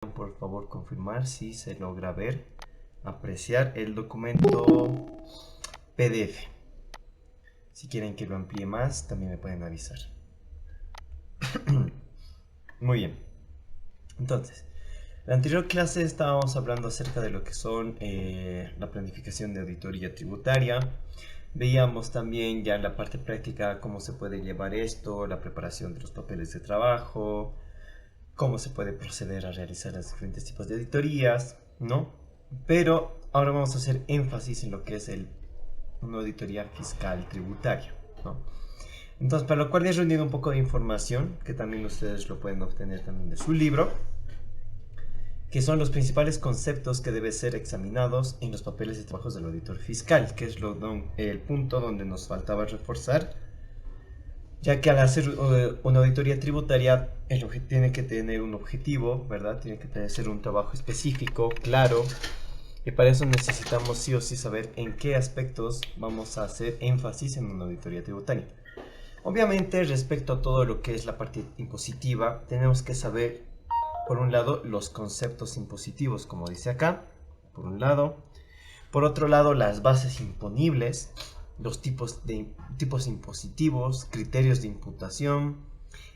Por favor confirmar si se logra ver, apreciar el documento PDF. Si quieren que lo amplíe más, también me pueden avisar. Muy bien. Entonces, en la anterior clase estábamos hablando acerca de lo que son la planificación de auditoría tributaria. Veíamos también ya en la parte práctica cómo se puede llevar esto, la preparación de los papeles de trabajo, cómo se puede proceder a realizar los diferentes tipos de auditorías, ¿no? Pero ahora vamos a hacer énfasis en lo que es una auditoría fiscal tributaria, ¿no? Entonces, para lo cual he reunido un poco de información, que también ustedes lo pueden obtener también de su libro, que son los principales conceptos que deben ser examinados en los papeles de trabajo del auditor fiscal, que es el punto donde nos faltaba reforzar, ya que al hacer una auditoría tributaria tiene que tener un objetivo, ¿verdad? Tiene que ser un trabajo específico, claro, y para eso necesitamos sí o sí saber en qué aspectos vamos a hacer énfasis en una auditoría tributaria. Obviamente, respecto a todo lo que es la parte impositiva, tenemos que saber, por un lado, los conceptos impositivos, como dice acá, por un lado. Por otro lado, las bases imponibles, los tipos impositivos, criterios de imputación,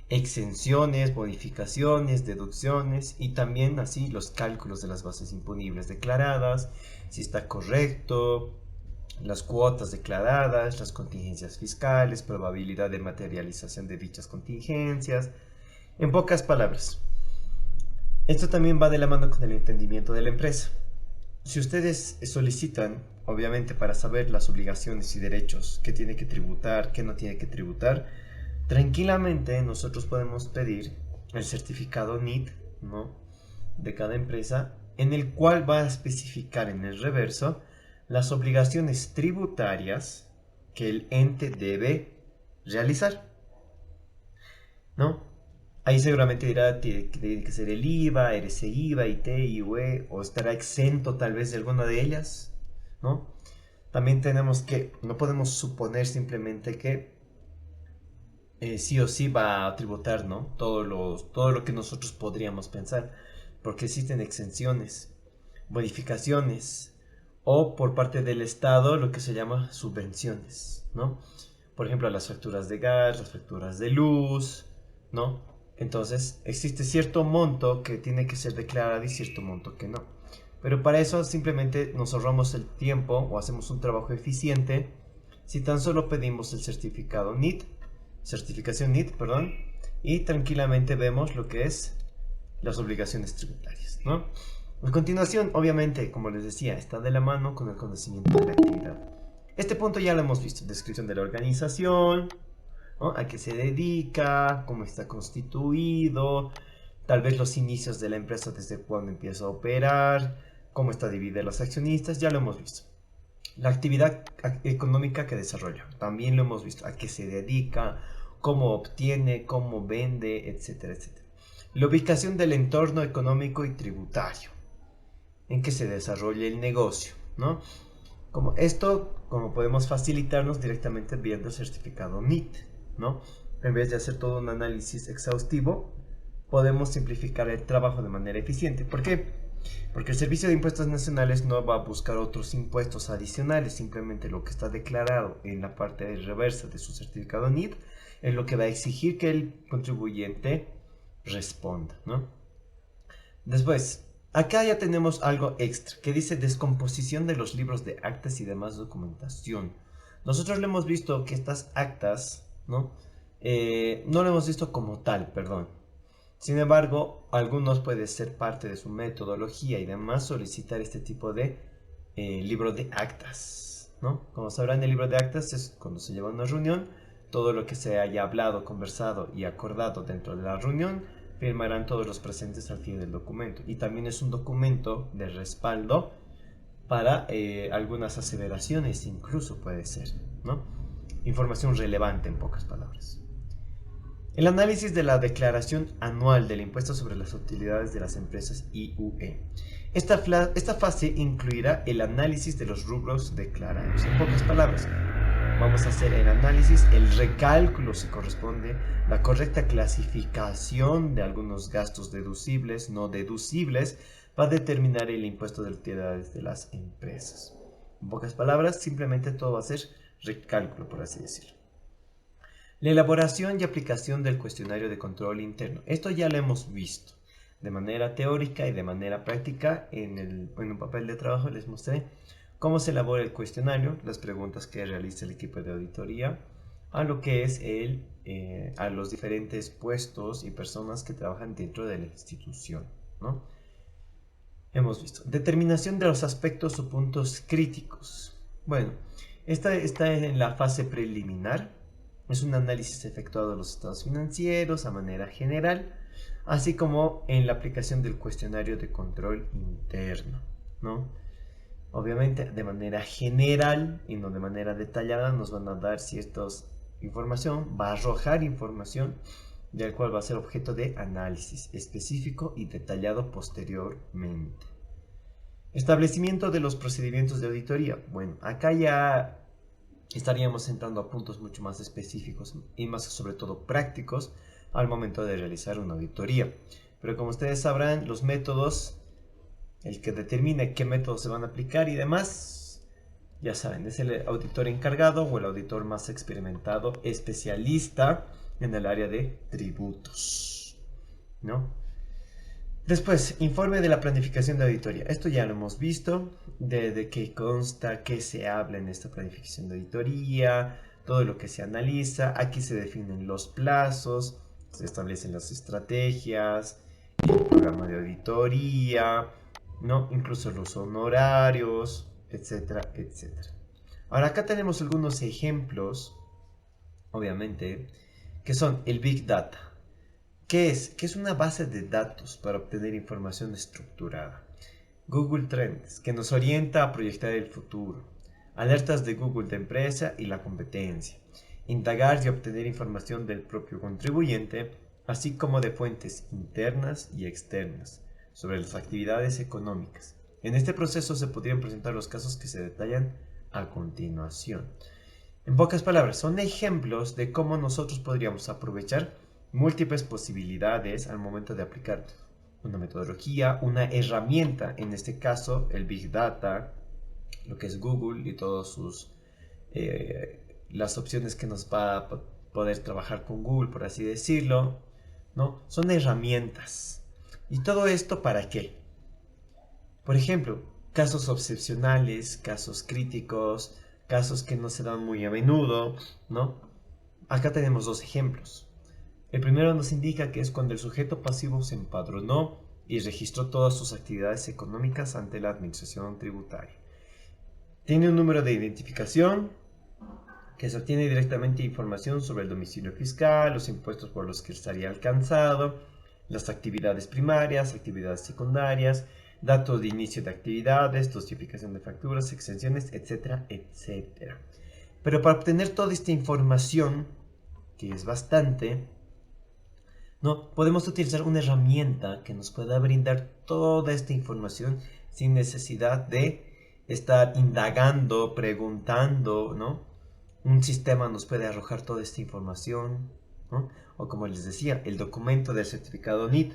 exenciones, bonificaciones, deducciones y también así los cálculos de las bases imponibles declaradas, si está correcto, las cuotas declaradas, las contingencias fiscales, probabilidad de materialización de dichas contingencias. En pocas palabras, esto también va de la mano con el entendimiento de la empresa. Si ustedes solicitan, obviamente para saber las obligaciones y derechos, qué tiene que tributar, qué no tiene que tributar, tranquilamente nosotros podemos pedir el certificado NIT, ¿no?, de cada empresa, en el cual va a especificar en el reverso las obligaciones tributarias que el ente debe realizar, ¿no? Ahí seguramente dirá que tiene que ser el IVA, RC IVA, IT, IUE, o estará exento tal vez de alguna de ellas, ¿no? También no podemos suponer simplemente que sí o sí va a tributar, ¿no? Todo lo que nosotros podríamos pensar, porque existen exenciones, bonificaciones, o por parte del Estado lo que se llama subvenciones, ¿no? Por ejemplo, las facturas de gas, las facturas de luz, ¿no? Entonces, existe cierto monto que tiene que ser declarado y cierto monto que no. Pero para eso simplemente nos ahorramos el tiempo o hacemos un trabajo eficiente si tan solo pedimos el certificación NIT, perdón, y tranquilamente vemos lo que es las obligaciones tributarias, ¿no? A continuación, obviamente, como les decía, está de la mano con el conocimiento de la actividad. Este punto ya lo hemos visto: descripción de la organización, ¿no?, a qué se dedica, cómo está constituido, tal vez los inicios de la empresa, desde cuándo empieza a operar, cómo está dividida los accionistas, ya lo hemos visto. La actividad económica que desarrolla, también lo hemos visto: a qué se dedica, cómo obtiene, cómo vende, etcétera, etcétera. La ubicación del entorno económico y tributario, en que se desarrolla el negocio, ¿no? Como podemos facilitarnos directamente viendo el certificado NIT, ¿no? En vez de hacer todo un análisis exhaustivo, podemos simplificar el trabajo de manera eficiente. ¿Por qué? Porque el Servicio de Impuestos Nacionales no va a buscar otros impuestos adicionales, simplemente lo que está declarado en la parte de reversa de su certificado NIT es lo que va a exigir que el contribuyente responda, ¿no? Después, acá ya tenemos algo extra que dice descomposición de los libros de actas y demás documentación. Nosotros le hemos visto que estas actas, ¿no? No lo hemos visto como tal, perdón. Sin embargo, algunos puede ser parte de su metodología y demás solicitar este tipo de libro de actas, ¿no? Como sabrán, el libro de actas es cuando se lleva una reunión, todo lo que se haya hablado, conversado y acordado dentro de la reunión, firmarán todos los presentes al fin del documento. Y también es un documento de respaldo para algunas aseveraciones, incluso puede ser, ¿no? Información relevante, en pocas palabras. El análisis de la declaración anual del impuesto sobre las utilidades de las empresas IUE. Esta fase incluirá el análisis de los rubros declarados. En pocas palabras, vamos a hacer el análisis, el recálculo si corresponde, la correcta clasificación de algunos gastos deducibles, no deducibles, para determinar el impuesto de utilidades de las empresas. En pocas palabras, simplemente todo va a ser recálculo, por así decirlo. La elaboración y aplicación del cuestionario de control interno. Esto ya lo hemos visto de manera teórica y de manera práctica en un papel de trabajo. Les mostré cómo se elabora el cuestionario, las preguntas que realiza el equipo de auditoría, a lo que es a los diferentes puestos y personas que trabajan dentro de la institución, ¿no? Hemos visto. Determinación de los aspectos o puntos críticos. Bueno, esta está en la fase preliminar. Es un análisis efectuado de los estados financieros a manera general, así como en la aplicación del cuestionario de control interno, ¿no? Obviamente de manera general y no de manera detallada nos van a dar ciertas información, va a arrojar información del cual va a ser objeto de análisis específico y detallado posteriormente. Establecimiento de los procedimientos de auditoría. Bueno, acá ya estaríamos entrando a puntos mucho más específicos y más sobre todo prácticos al momento de realizar una auditoría. Pero como ustedes sabrán, los métodos, el que determine qué métodos se van a aplicar y demás, ya saben, es el auditor encargado o el auditor más experimentado, especialista en el área de tributos, ¿no? Después, informe de la planificación de auditoría. Esto ya lo hemos visto, de qué consta, qué se habla en esta planificación de auditoría, todo lo que se analiza. Aquí se definen los plazos, se establecen las estrategias, el programa de auditoría, ¿no? Incluso los honorarios, etcétera, etcétera. Ahora acá tenemos algunos ejemplos, obviamente, que son el Big Data. ¿Qué es? ¿Qué es una base de datos para obtener información estructurada? Google Trends, que nos orienta a proyectar el futuro. Alertas de Google de empresa y la competencia. Indagar y obtener información del propio contribuyente, así como de fuentes internas y externas sobre las actividades económicas. En este proceso se podrían presentar los casos que se detallan a continuación. En pocas palabras, son ejemplos de cómo nosotros podríamos aprovechar múltiples posibilidades al momento de aplicar una metodología, una herramienta, en este caso el Big Data, lo que es Google y todas las opciones que nos va a poder trabajar con Google, por así decirlo, ¿no? Son herramientas. ¿Y todo esto para qué? Por ejemplo, casos excepcionales, casos críticos, casos que no se dan muy a menudo, ¿no? Acá tenemos dos ejemplos. El primero nos indica que es cuando el sujeto pasivo se empadronó y registró todas sus actividades económicas ante la administración tributaria. Tiene un número de identificación que se obtiene directamente información sobre el domicilio fiscal, los impuestos por los que estaría alcanzado, las actividades primarias, actividades secundarias, datos de inicio de actividades, justificación de facturas, exenciones, etcétera, etcétera. Pero para obtener toda esta información, que es bastante, ¿no? Podemos utilizar una herramienta que nos pueda brindar toda esta información sin necesidad de estar indagando, preguntando, ¿no? Un sistema nos puede arrojar toda esta información, ¿no? O como les decía, el documento del certificado NIT.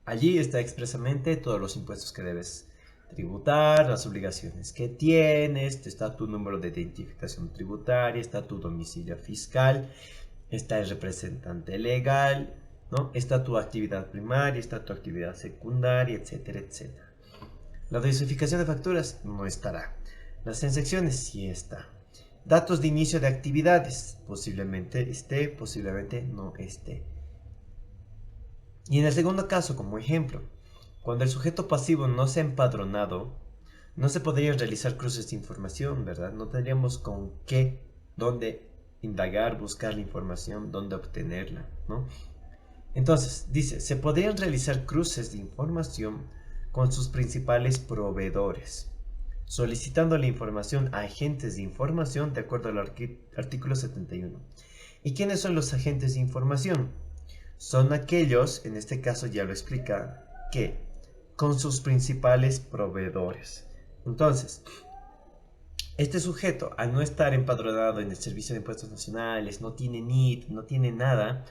Allí está expresamente todos los impuestos que debes tributar, las obligaciones que tienes, está tu número de identificación tributaria, está tu domicilio fiscal, está el representante legal, ¿no? Está tu actividad primaria, está tu actividad secundaria, etcétera, etcétera. La dosificación de facturas no estará. Las transacciones sí está. Datos de inicio de actividades, posiblemente esté, posiblemente no esté. Y en el segundo caso, como ejemplo, cuando el sujeto pasivo no se ha empadronado, no se podrían realizar cruces de información, ¿verdad? No tendríamos con qué, dónde indagar, buscar la información, dónde obtenerla, ¿no? Entonces, dice, se podrían realizar cruces de información con sus principales proveedores, solicitando la información a agentes de información de acuerdo al artículo 71. ¿Y quiénes son los agentes de información? Son aquellos, en este caso ya lo explica, que con sus principales proveedores. Entonces, Este sujeto, al no estar empadronado en el Servicio de Impuestos Nacionales, no tiene NIT, no tiene nada,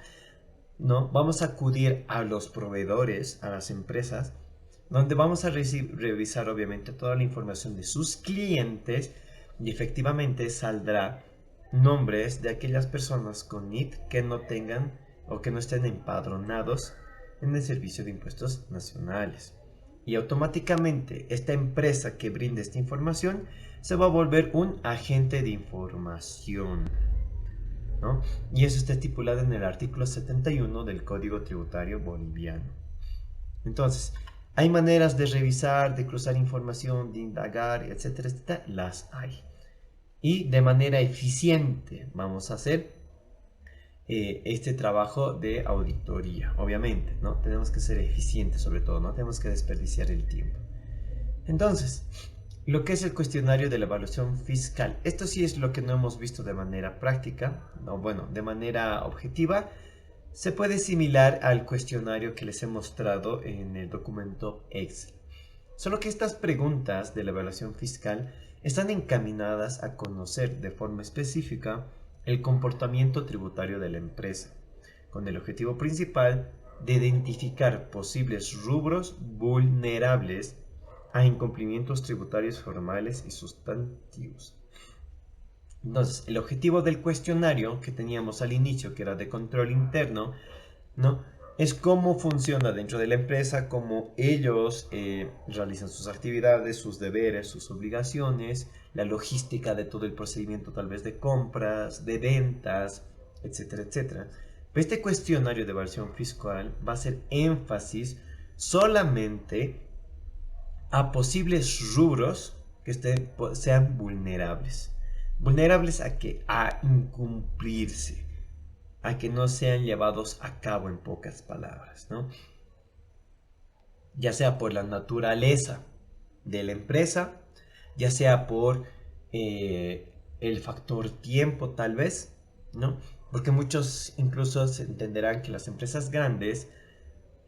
¿no? Vamos a acudir a los proveedores, a las empresas, donde vamos a revisar obviamente toda la información de sus clientes y efectivamente saldrá nombres de aquellas personas con NIT que no tengan o que no estén empadronados en el Servicio de Impuestos Nacionales. Y automáticamente esta empresa que brinde esta información se va a volver un agente de información, ¿no? Y eso está estipulado en el artículo 71 del Código Tributario Boliviano. Entonces, hay maneras de revisar, de cruzar información, de indagar, etcétera, etcétera. Las hay. Y de manera eficiente vamos a hacer este trabajo de auditoría, obviamente, ¿no? Tenemos que ser eficientes sobre todo, no tenemos que desperdiciar el tiempo. Entonces, lo que es el cuestionario de la evaluación fiscal, esto sí es lo que no hemos visto de manera práctica, no, bueno, de manera objetiva, se puede similar al cuestionario que les he mostrado en el documento Excel. Solo que estas preguntas de la evaluación fiscal están encaminadas a conocer de forma específica el comportamiento tributario de la empresa, con el objetivo principal de identificar posibles rubros vulnerables a incumplimientos tributarios formales y sustantivos. Entonces, el objetivo del cuestionario que teníamos al inicio, que era de control interno, ¿no? Es cómo funciona dentro de la empresa, cómo ellos realizan sus actividades, sus deberes, sus obligaciones, la logística de todo el procedimiento tal vez de compras, de ventas, etcétera, etcétera. Pero este cuestionario de evaluación fiscal va a hacer énfasis solamente a posibles rubros que sean vulnerables. ¿Vulnerables a qué? A incumplirse, a que no sean llevados a cabo, en pocas palabras, ¿no? Ya sea por la naturaleza de la empresa, ya sea por el factor tiempo tal vez, ¿no? Porque muchos incluso se entenderán que las empresas grandes,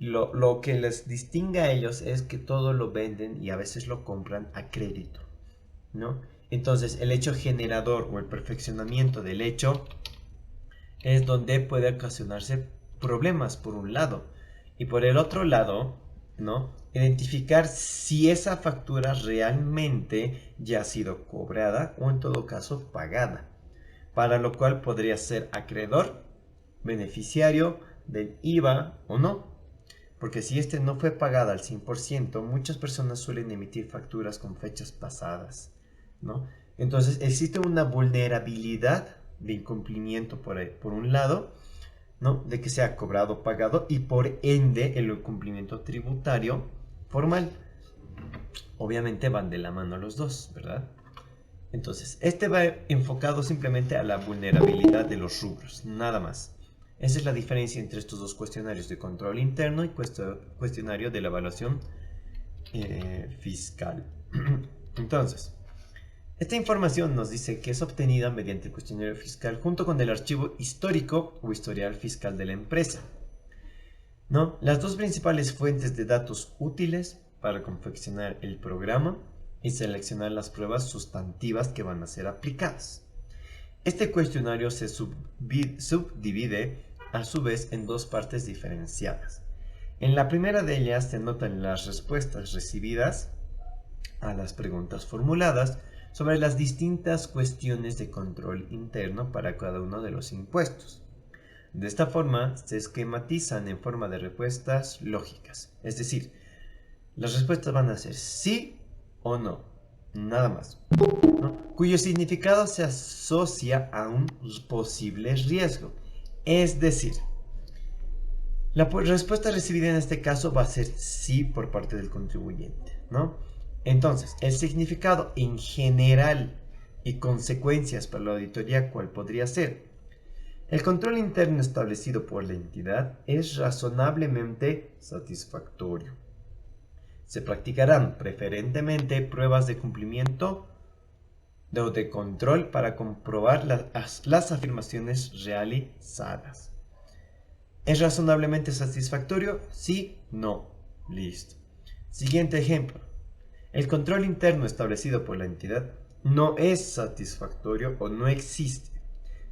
lo que les distingue a ellos es que todo lo venden y a veces lo compran a crédito, ¿no? Entonces el hecho generador o el perfeccionamiento del hecho es donde puede ocasionarse problemas por un lado y por el otro lado, ¿no? Identificar si esa factura realmente ya ha sido cobrada o en todo caso pagada, para lo cual podría ser acreedor, beneficiario del IVA o no, porque si este no fue pagado al 100%, muchas personas suelen emitir facturas con fechas pasadas, ¿no? Entonces existe una vulnerabilidad de incumplimiento por un lado, ¿no? De que sea cobrado, pagado y por ende el incumplimiento tributario formal. Obviamente van de la mano los dos, ¿verdad? Entonces, este va enfocado simplemente a la vulnerabilidad de los rubros, nada más. Esa es la diferencia entre estos dos cuestionarios de control interno y cuestionario de la evaluación fiscal. Entonces, esta información nos dice que es obtenida mediante el cuestionario fiscal junto con el archivo histórico o historial fiscal de la empresa, ¿no? Las dos principales fuentes de datos útiles para confeccionar el programa y seleccionar las pruebas sustantivas que van a ser aplicadas. Este cuestionario se subdivide a su vez en dos partes diferenciadas. En la primera de ellas se notan las respuestas recibidas a las preguntas formuladas sobre las distintas cuestiones de control interno para cada uno de los impuestos. De esta forma se esquematizan en forma de respuestas lógicas, es decir, las respuestas van a ser sí o no, nada más, ¿no? Cuyo significado se asocia a un posible riesgo, es decir, la respuesta recibida en este caso va a ser sí por parte del contribuyente, ¿no? Entonces, el significado en general y consecuencias para la auditoría, ¿cuál podría ser? El control interno establecido por la entidad es razonablemente satisfactorio. Se practicarán preferentemente pruebas de cumplimiento o de control para comprobar las afirmaciones realizadas. ¿Es razonablemente satisfactorio? Sí, no. Listo. Siguiente ejemplo. El control interno establecido por la entidad no es satisfactorio o no existe.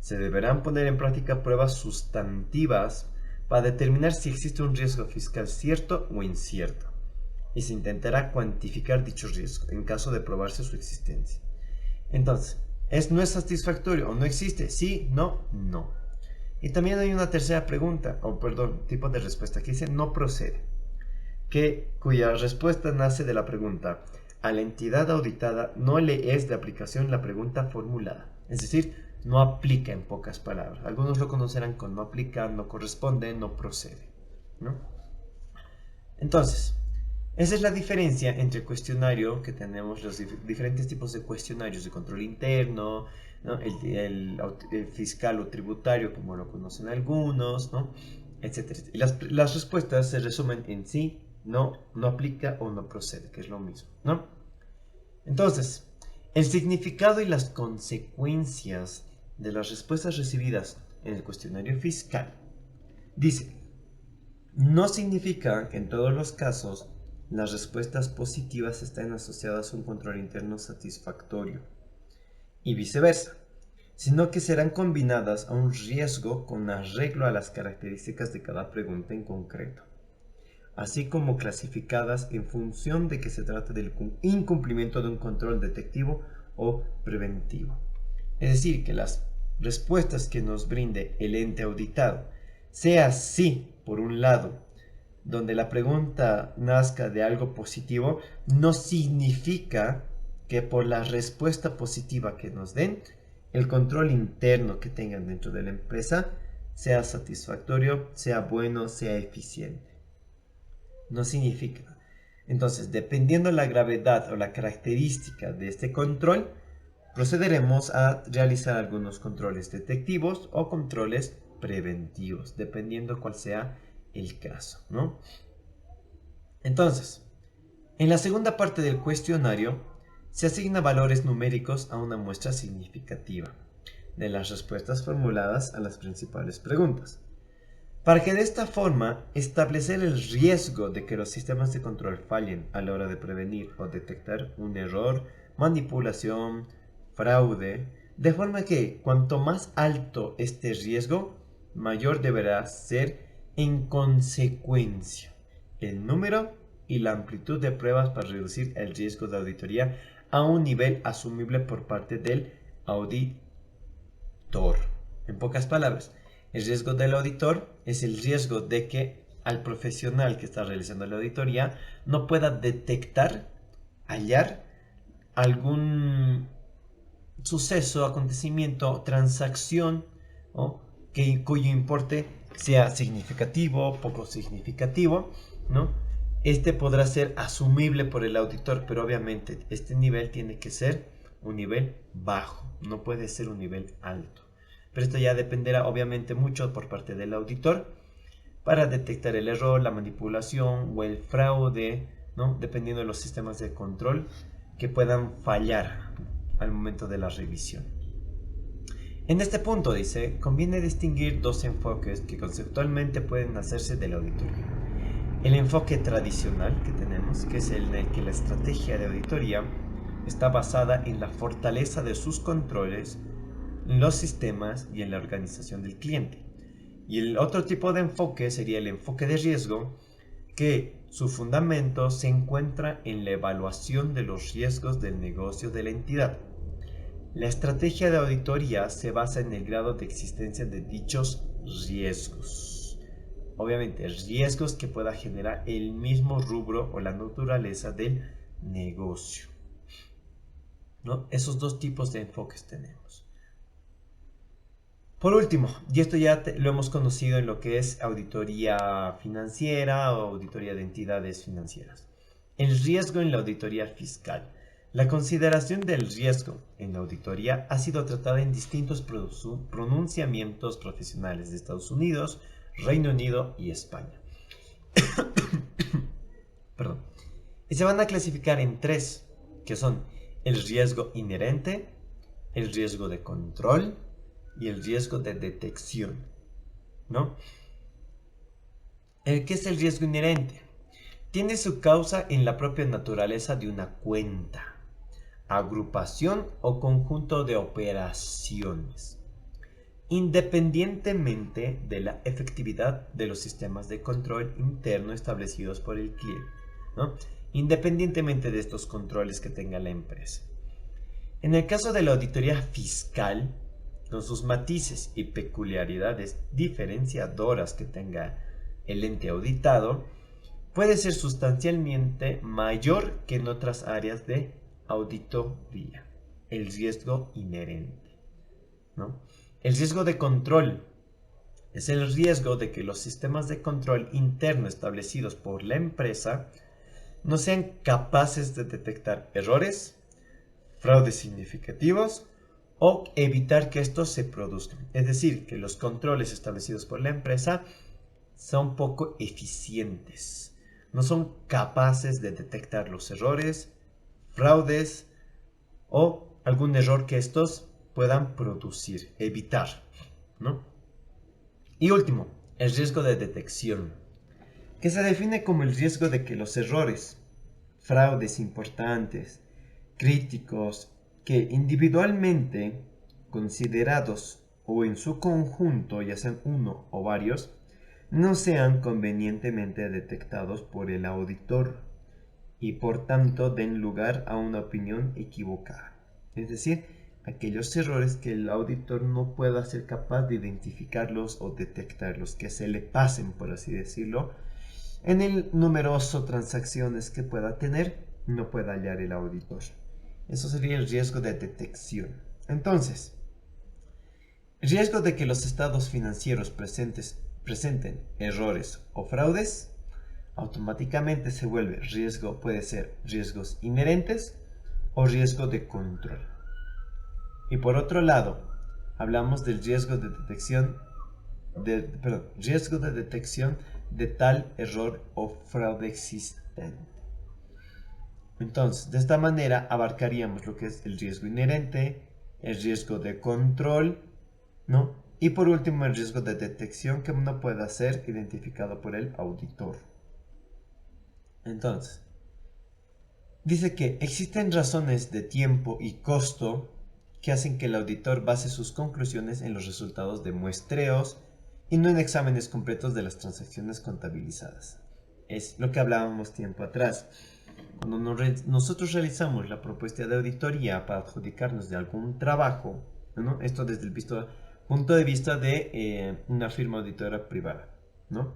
Se deberán poner en práctica pruebas sustantivas para determinar si existe un riesgo fiscal cierto o incierto, y se intentará cuantificar dicho riesgo en caso de probarse su existencia. Entonces, ¿no es satisfactorio o no existe? Sí, no, no. Y también hay una tercera pregunta, tipo de respuesta que dice no procede, cuya respuesta nace de la pregunta: a la entidad auditada no le es de aplicación la pregunta formulada. Es decir, no aplica en pocas palabras. Algunos lo conocerán con no aplica, no corresponde, no procede, ¿no? Entonces, esa es la diferencia entre el cuestionario, que tenemos los diferentes tipos de cuestionarios de control interno, ¿no? El fiscal o tributario, como lo conocen algunos, ¿no? Etcétera. Y las respuestas se resumen en sí, no, no aplica o no procede, que es lo mismo, ¿no? Entonces, el significado y las consecuencias de las respuestas recibidas en el cuestionario fiscal. Dice, no significa que en todos los casos las respuestas positivas estén asociadas a un control interno satisfactorio y viceversa, sino que serán combinadas a un riesgo con arreglo a las características de cada pregunta en concreto, así como clasificadas en función de que se trate del incumplimiento de un control detectivo o preventivo. Es decir, que las respuestas que nos brinde el ente auditado, sea sí, por un lado, donde la pregunta nazca de algo positivo, no significa que por la respuesta positiva que nos den, el control interno que tengan dentro de la empresa sea satisfactorio, sea bueno, sea eficiente. No significa. Entonces, dependiendo la gravedad o la característica de este control, procederemos a realizar algunos controles detectivos o controles preventivos, dependiendo cuál sea el caso, ¿no? Entonces, en la segunda parte del cuestionario se asigna valores numéricos a una muestra significativa de las respuestas formuladas a las principales preguntas, para que de esta forma establecer el riesgo de que los sistemas de control fallen a la hora de prevenir o detectar un error, manipulación, fraude, de forma que cuanto más alto este riesgo, mayor deberá ser en consecuencia el número y la amplitud de pruebas para reducir el riesgo de auditoría a un nivel asumible por parte del auditor. En pocas palabras, el riesgo del auditor es el riesgo de que al profesional que está realizando la auditoría no pueda detectar, hallar algún suceso, acontecimiento, transacción, ¿no? Cuyo importe sea significativo, poco significativo, ¿no? Este podrá ser asumible por el auditor, pero obviamente este nivel tiene que ser un nivel bajo, no puede ser un nivel alto. Pero esto ya dependerá obviamente mucho por parte del auditor para detectar el error, la manipulación o el fraude, ¿no? Dependiendo de los sistemas de control que puedan fallar al momento de la revisión. En este punto, dice, conviene distinguir dos enfoques que conceptualmente pueden hacerse de la auditoría. El enfoque tradicional que tenemos, que es el en el que la estrategia de auditoría está basada en la fortaleza de sus controles, en los sistemas y en la organización del cliente. Y el otro tipo de enfoque sería el enfoque de riesgo, que su fundamento se encuentra en la evaluación de los riesgos del negocio de la entidad. La estrategia de auditoría se basa en el grado de existencia de dichos riesgos. Obviamente, riesgos que pueda generar el mismo rubro o la naturaleza del negocio, ¿no? Esos dos tipos de enfoques tenemos. Por último, y esto ya lo hemos conocido en lo que es auditoría financiera o auditoría de entidades financieras. El riesgo en la auditoría fiscal. La consideración del riesgo en la auditoría ha sido tratada en distintos pronunciamientos profesionales de Estados Unidos, Reino Unido y España. Perdón. Y se van a clasificar en tres, que son el riesgo inherente, el riesgo de control y el riesgo de detección, ¿no? ¿Qué es el riesgo inherente? Tiene su causa en la propia naturaleza de una cuenta, agrupación o conjunto de operaciones, independientemente de la efectividad de los sistemas de control interno establecidos por el cliente, ¿no? Independientemente de estos controles que tenga la empresa. En el caso de la auditoría fiscal, con sus matices y peculiaridades diferenciadoras que tenga el ente auditado, puede ser sustancialmente mayor que en otras áreas de auditoría. El riesgo inherente, ¿no? El riesgo de control es el riesgo de que los sistemas de control interno establecidos por la empresa no sean capaces de detectar errores, fraudes significativos o evitar que estos se produzcan. Es decir, que los controles establecidos por la empresa son poco eficientes. No son capaces de detectar los errores, fraudes o algún error que estos puedan producir, evitar, ¿no? Y último, el riesgo de detección, que se define como el riesgo de que los errores, fraudes importantes, críticos, que individualmente considerados o en su conjunto, ya sean uno o varios, no sean convenientemente detectados por el auditor y por tanto den lugar a una opinión equivocada. Es decir, aquellos errores que el auditor no pueda ser capaz de identificarlos o detectarlos, que se le pasen, por así decirlo, en el numeroso transacciones que pueda tener, no pueda hallar el auditor. Eso sería el riesgo de detección. Entonces, el riesgo de que los estados financieros presenten errores o fraudes, automáticamente se vuelve riesgo, puede ser riesgos inherentes o riesgo de control. Y por otro lado, hablamos del riesgo de detección de tal error o fraude existente. Entonces, de esta manera abarcaríamos lo que es el riesgo inherente, el riesgo de control, ¿no? Y por último, el riesgo de detección que no pueda ser identificado por el auditor. Entonces, dice que existen razones de tiempo y costo que hacen que el auditor base sus conclusiones en los resultados de muestreos y no en exámenes completos de las transacciones contabilizadas. Es lo que hablábamos tiempo atrás. Cuando nosotros realizamos la propuesta de auditoría para adjudicarnos de algún trabajo, ¿no? Esto desde el punto de vista de una firma auditora privada, ¿no?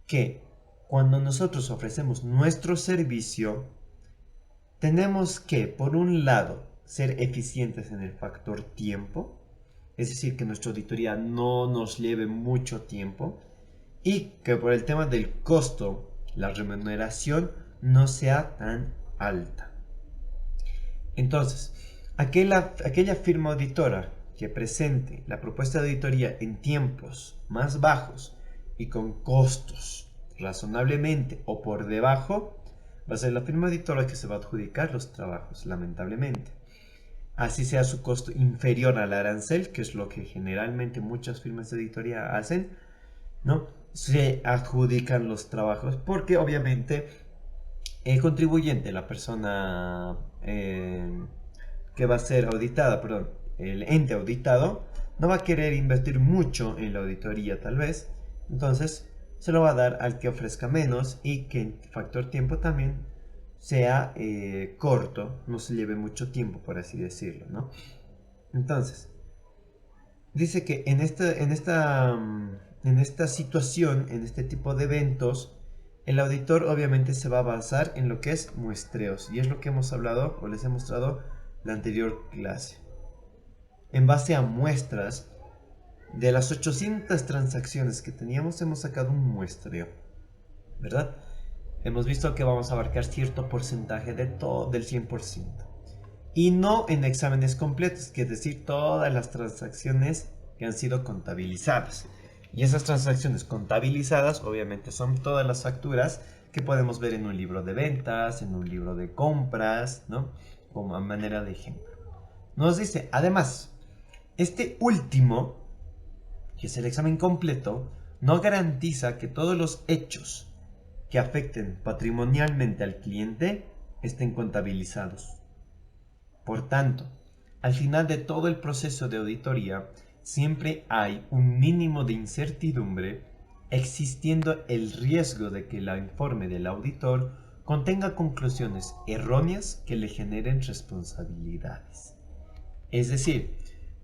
Que cuando nosotros ofrecemos nuestro servicio, tenemos que, por un lado, ser eficientes en el factor tiempo, es decir, que nuestra auditoría no nos lleve mucho tiempo y que por el tema del costo, la remuneración no sea tan alta. Entonces, aquella firma auditora que presente la propuesta de auditoría en tiempos más bajos y con costos razonablemente o por debajo, va a ser la firma auditora que se va a adjudicar los trabajos, lamentablemente. Así sea su costo inferior al arancel, que es lo que generalmente muchas firmas de auditoría hacen, ¿no? Se adjudican los trabajos porque obviamente el contribuyente, la persona que va a ser auditada, perdón, el ente auditado, no va a querer invertir mucho en la auditoría tal vez, entonces se lo va a dar al que ofrezca menos y que en factor tiempo también sea corto, no se lleve mucho tiempo, por así decirlo, ¿no? Entonces, dice que en esta situación, en este tipo de eventos, el auditor obviamente se va a basar en lo que es muestreos, y es lo que hemos hablado o les he mostrado la anterior clase. En base a muestras, de las 800 transacciones que teníamos, hemos sacado un muestreo, ¿verdad? Hemos visto que vamos a abarcar cierto porcentaje de todo, del 100%. Y no en exámenes completos, que es decir, todas las transacciones que han sido contabilizadas. Y esas transacciones contabilizadas, obviamente, son todas las facturas que podemos ver en un libro de ventas, en un libro de compras, ¿no? Como a manera de ejemplo. Nos dice, además, este último, que es el examen completo, no garantiza que todos los hechos que afecten patrimonialmente al cliente estén contabilizados. Por tanto, al final de todo el proceso de auditoría, siempre hay un mínimo de incertidumbre, existiendo el riesgo de que el informe del auditor contenga conclusiones erróneas que le generen responsabilidades. Es decir,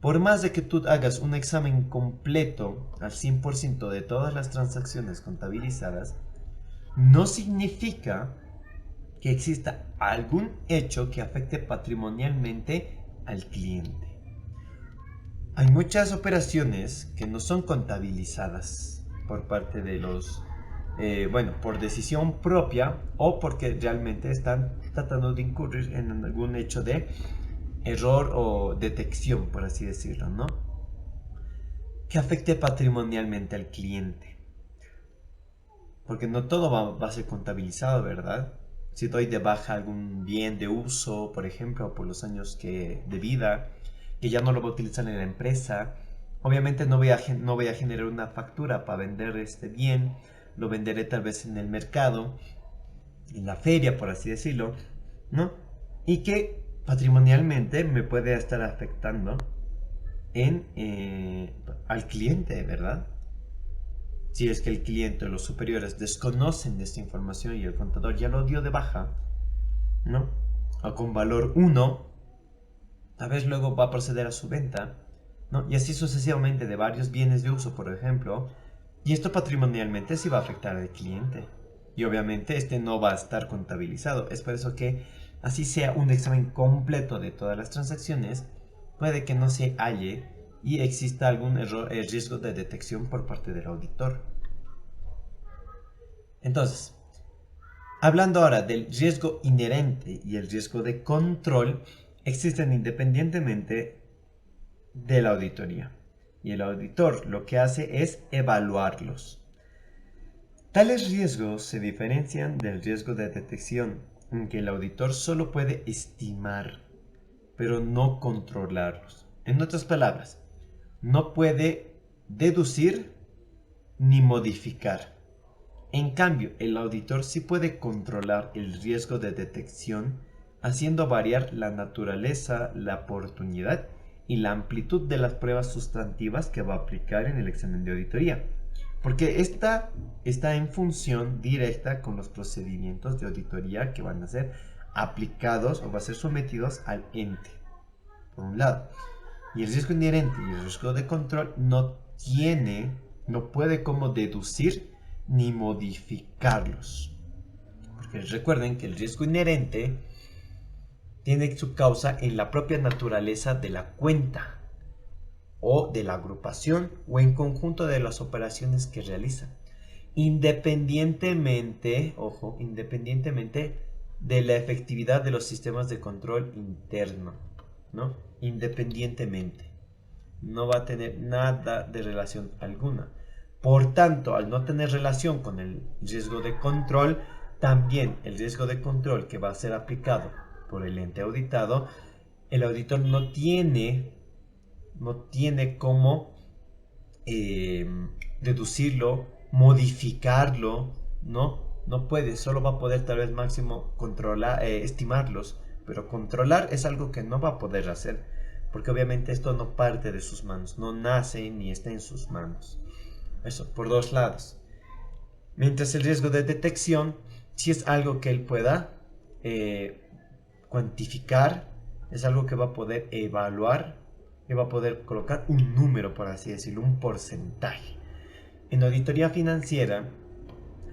por más de que tú hagas un examen completo al 100% de todas las transacciones contabilizadas, no significa que exista algún hecho que afecte patrimonialmente al cliente. Hay muchas operaciones que no son contabilizadas por parte de los, por decisión propia o porque realmente están tratando de incurrir en algún hecho de error o detección, por así decirlo, ¿no? Que afecte patrimonialmente al cliente. Porque no todo va a ser contabilizado, ¿verdad? Si doy de baja algún bien de uso, por ejemplo, por los años de vida, que ya no lo voy a utilizar en la empresa, obviamente no voy a generar una factura para vender este bien, lo venderé tal vez en el mercado, en la feria, por así decirlo, ¿no? Y que patrimonialmente me puede estar afectando al cliente, ¿verdad? Si es que el cliente o los superiores desconocen de esta información y el contador ya lo dio de baja, ¿no? O con valor 1, tal vez luego va a proceder a su venta, ¿no? Y así sucesivamente de varios bienes de uso, por ejemplo, y esto patrimonialmente sí va a afectar al cliente. Y obviamente este no va a estar contabilizado. Es por eso que así sea un examen completo de todas las transacciones, puede que no se halle y exista algún riesgo de detección por parte del auditor. Entonces, hablando ahora del riesgo inherente y el riesgo de control, existen independientemente de la auditoría. Y el auditor lo que hace es evaluarlos. Tales riesgos se diferencian del riesgo de detección, en que el auditor solo puede estimar, pero no controlarlos. En otras palabras, no puede deducir ni modificar. En cambio, el auditor sí puede controlar el riesgo de detección, haciendo variar la naturaleza, la oportunidad y la amplitud de las pruebas sustantivas que va a aplicar en el examen de auditoría. Porque esta está en función directa con los procedimientos de auditoría que van a ser aplicados o van a ser sometidos al ente, por un lado. Y el riesgo inherente y el riesgo de control no puede como deducir ni modificarlos. Porque recuerden que el riesgo inherente tiene su causa en la propia naturaleza de la cuenta o de la agrupación o en conjunto de las operaciones que realizan, independientemente de la efectividad de los sistemas de control interno, ¿no? Independientemente, no va a tener nada de relación alguna. Por tanto, al no tener relación con el riesgo de control, también el riesgo de control que va a ser aplicado por el ente auditado, el auditor no tiene cómo deducirlo, modificarlo, ¿no? No puede, solo va a poder tal vez máximo controlar, estimarlos, pero controlar es algo que no va a poder hacer, porque obviamente esto no parte de sus manos, no nace ni está en sus manos. Eso, por dos lados. Mientras el riesgo de detección, si es algo que él pueda cuantificar, es algo que va a poder evaluar, que va a poder colocar un número, por así decirlo, un porcentaje. En auditoría financiera,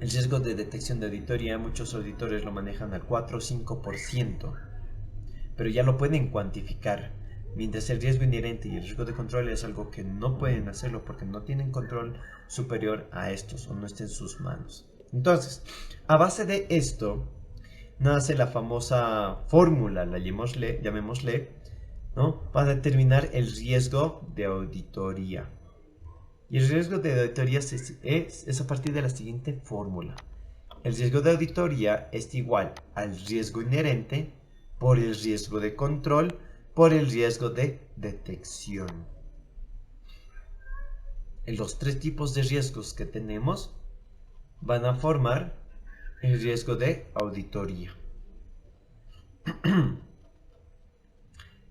el riesgo de detección de auditoría, muchos auditores lo manejan al 4 o 5%, pero ya lo pueden cuantificar. Mientras el riesgo inherente y el riesgo de control es algo que no pueden hacerlo porque no tienen control superior a estos o no está en sus manos. Entonces, a base de esto, nace la famosa fórmula, llamémosle, ¿no? Para determinar el riesgo de auditoría. Y el riesgo de auditoría es a partir de la siguiente fórmula. El riesgo de auditoría es igual al riesgo inherente por el riesgo de control por el riesgo de detección. Los tres tipos de riesgos que tenemos van a formar el riesgo de auditoría.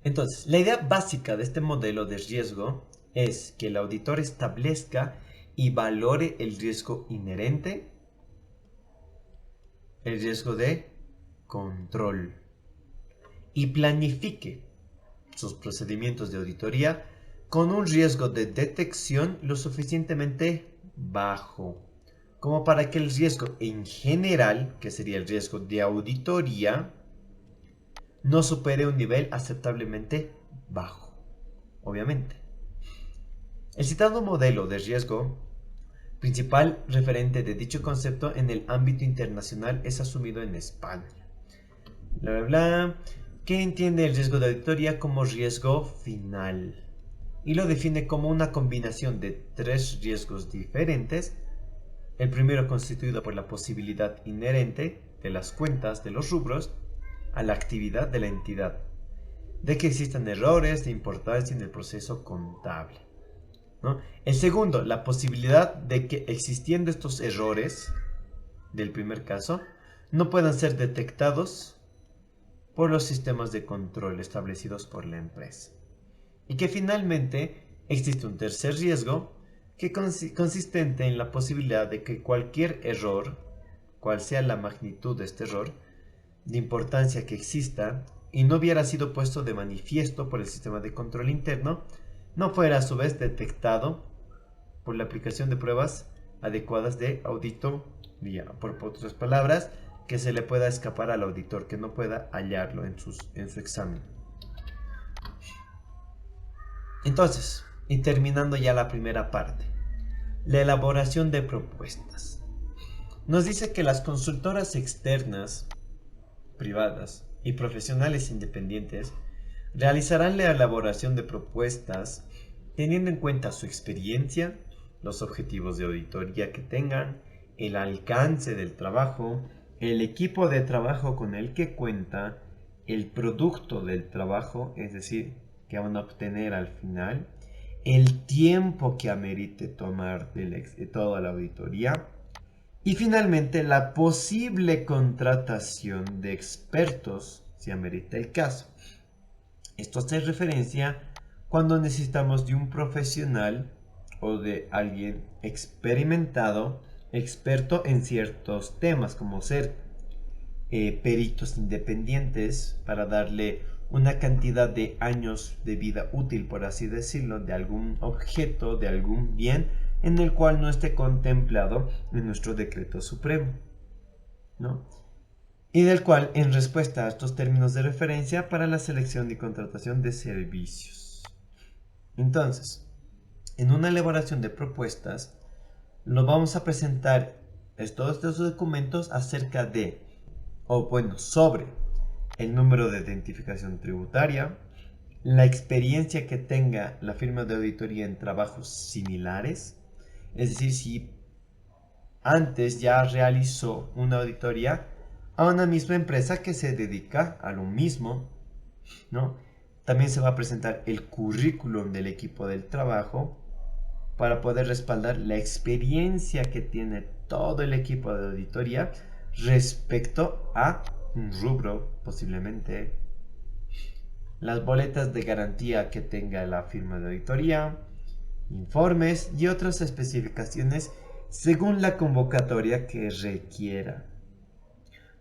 Entonces, la idea básica de este modelo de riesgo es que el auditor establezca y valore el riesgo inherente, el riesgo de control, y planifique sus procedimientos de auditoría con un riesgo de detección lo suficientemente bajo como para que el riesgo en general, que sería el riesgo de auditoría, no supere un nivel aceptablemente bajo, obviamente. El citado modelo de riesgo principal referente de dicho concepto en el ámbito internacional es asumido en España. Bla, bla, bla, que entiende el riesgo de auditoría como riesgo final y lo define como una combinación de tres riesgos diferentes. El primero constituido por la posibilidad inherente de las cuentas de los rubros a la actividad de la entidad, de que existan errores de importancia en el proceso contable, ¿no? El segundo, la posibilidad de que existiendo estos errores del primer caso, no puedan ser detectados por los sistemas de control establecidos por la empresa. Y que finalmente existe un tercer riesgo que consistente en la posibilidad de que cualquier error, cual sea la magnitud de este error, de importancia que exista y no hubiera sido puesto de manifiesto por el sistema de control interno, no fuera a su vez detectado por la aplicación de pruebas adecuadas de auditoría. Por otras palabras, que se le pueda escapar al auditor, que no pueda hallarlo en su examen. Entonces, y terminando ya la primera parte, la elaboración de propuestas. Nos dice que las consultoras externas, privadas y profesionales independientes realizarán la elaboración de propuestas teniendo en cuenta su experiencia, los objetivos de auditoría que tengan, el alcance del trabajo, el equipo de trabajo con el que cuenta, el producto del trabajo, es decir, que van a obtener al final, el tiempo que amerite tomar de toda la auditoría y finalmente la posible contratación de expertos si amerita el caso. Esto hace referencia cuando necesitamos de un profesional o de alguien experimentado, experto en ciertos temas, como ser peritos independientes para darle una cantidad de años de vida útil, por así decirlo, de algún objeto, de algún bien en el cual no esté contemplado en nuestro decreto supremo, ¿no? Y del cual, en respuesta a estos términos de referencia para la selección y contratación de servicios. Entonces, en una elaboración de propuestas, nos vamos a presentar todos estos documentos acerca de, sobre el número de identificación tributaria, la experiencia que tenga la firma de auditoría en trabajos similares, es decir, si antes ya realizó una auditoría a una misma empresa que se dedica a lo mismo, ¿no? También se va a presentar el currículum del equipo del trabajo para poder respaldar la experiencia que tiene todo el equipo de auditoría respecto a un rubro, posiblemente. Las boletas de garantía que tenga la firma de auditoría, informes y otras especificaciones según la convocatoria que requiera.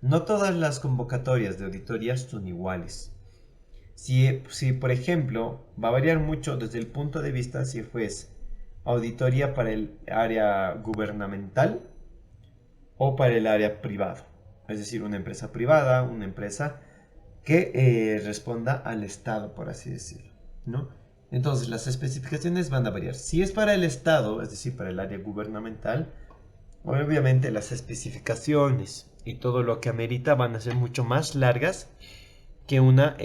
No todas las convocatorias de auditoría son iguales. Si por ejemplo, va a variar mucho desde el punto de vista si fuese auditoría para el área gubernamental o para el área privado. Es decir, una empresa privada, una empresa que responda al Estado, por así decirlo, ¿no? Entonces, las especificaciones van a variar. Si es para el Estado, es decir, para el área gubernamental, obviamente las especificaciones y todo lo que amerita van a ser mucho más largas que una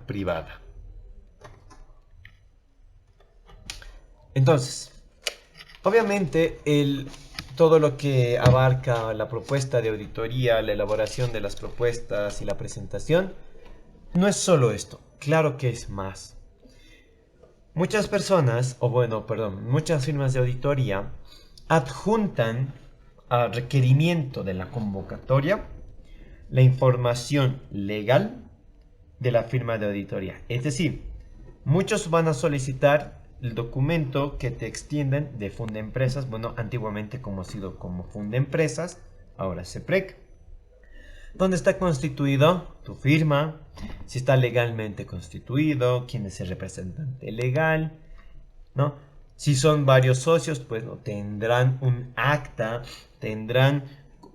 privada. Entonces, obviamente todo lo que abarca la propuesta de auditoría, la elaboración de las propuestas y la presentación, no es solo esto, claro que es más. Muchas personas, muchas firmas de auditoría adjuntan al requerimiento de la convocatoria la información legal de la firma de auditoría. Es decir, muchos van a solicitar el documento que te extienden de Fundempresas, bueno, antiguamente conocido como Fundempresas, ahora CEPREC, donde está constituido tu firma, si está legalmente constituido, quién es el representante legal, ¿no? Si son varios socios, pues no tendrán un acta, tendrán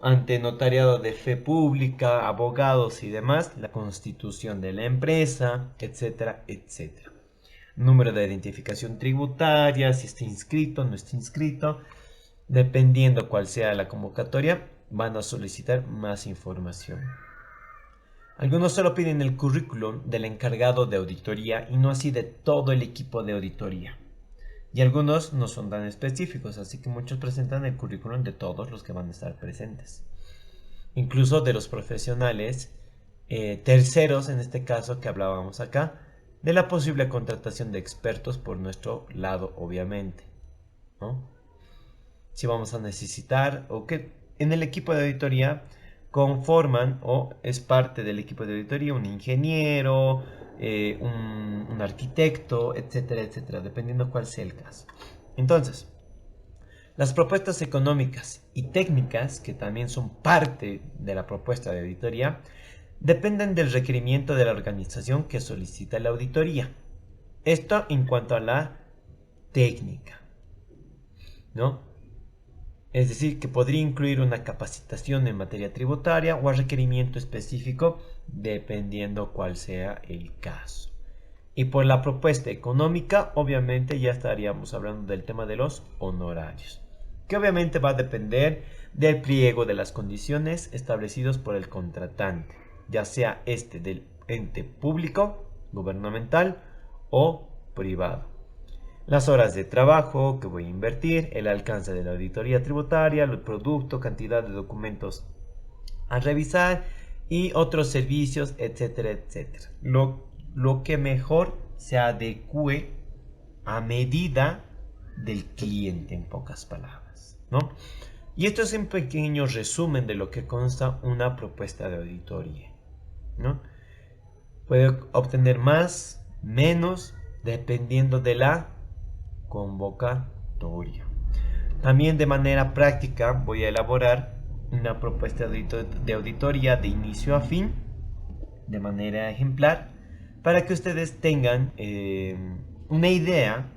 ante notariado de fe pública, abogados y demás, la constitución de la empresa, etcétera, etcétera. Número de identificación tributaria, si está inscrito, no está inscrito, dependiendo cuál sea la convocatoria, van a solicitar más información. Algunos solo piden el currículum del encargado de auditoría y no así de todo el equipo de auditoría. Y algunos no son tan específicos, así que muchos presentan el currículum de todos los que van a estar presentes. Incluso de los profesionales terceros, en este caso que hablábamos acá, de la posible contratación de expertos por nuestro lado, obviamente, ¿no? Si vamos a necesitar o que en el equipo de auditoría conforman o es parte del equipo de auditoría un ingeniero, un arquitecto, etcétera, etcétera, dependiendo cuál sea el caso. Entonces, las propuestas económicas y técnicas, que también son parte de la propuesta de auditoría, dependen del requerimiento de la organización que solicita la auditoría. Esto en cuanto a la técnica, ¿no? Es decir, que podría incluir una capacitación en materia tributaria o a requerimiento específico, dependiendo cuál sea el caso. Y por la propuesta económica, obviamente ya estaríamos hablando del tema de los honorarios, que obviamente va a depender del pliego de las condiciones establecidos por el contratante, ya sea este del ente público, gubernamental o privado. Las horas de trabajo que voy a invertir, el alcance de la auditoría tributaria, el producto, cantidad de documentos a revisar y otros servicios, etcétera, etcétera. Lo que mejor se adecue a medida del cliente, en pocas palabras, ¿no? Y esto es un pequeño resumen de lo que consta una propuesta de auditoría, ¿no? Puede obtener más, menos, dependiendo de la convocatoria. También de manera práctica voy a elaborar una propuesta de auditoría de inicio a fin, de manera ejemplar, para que ustedes tengan una idea,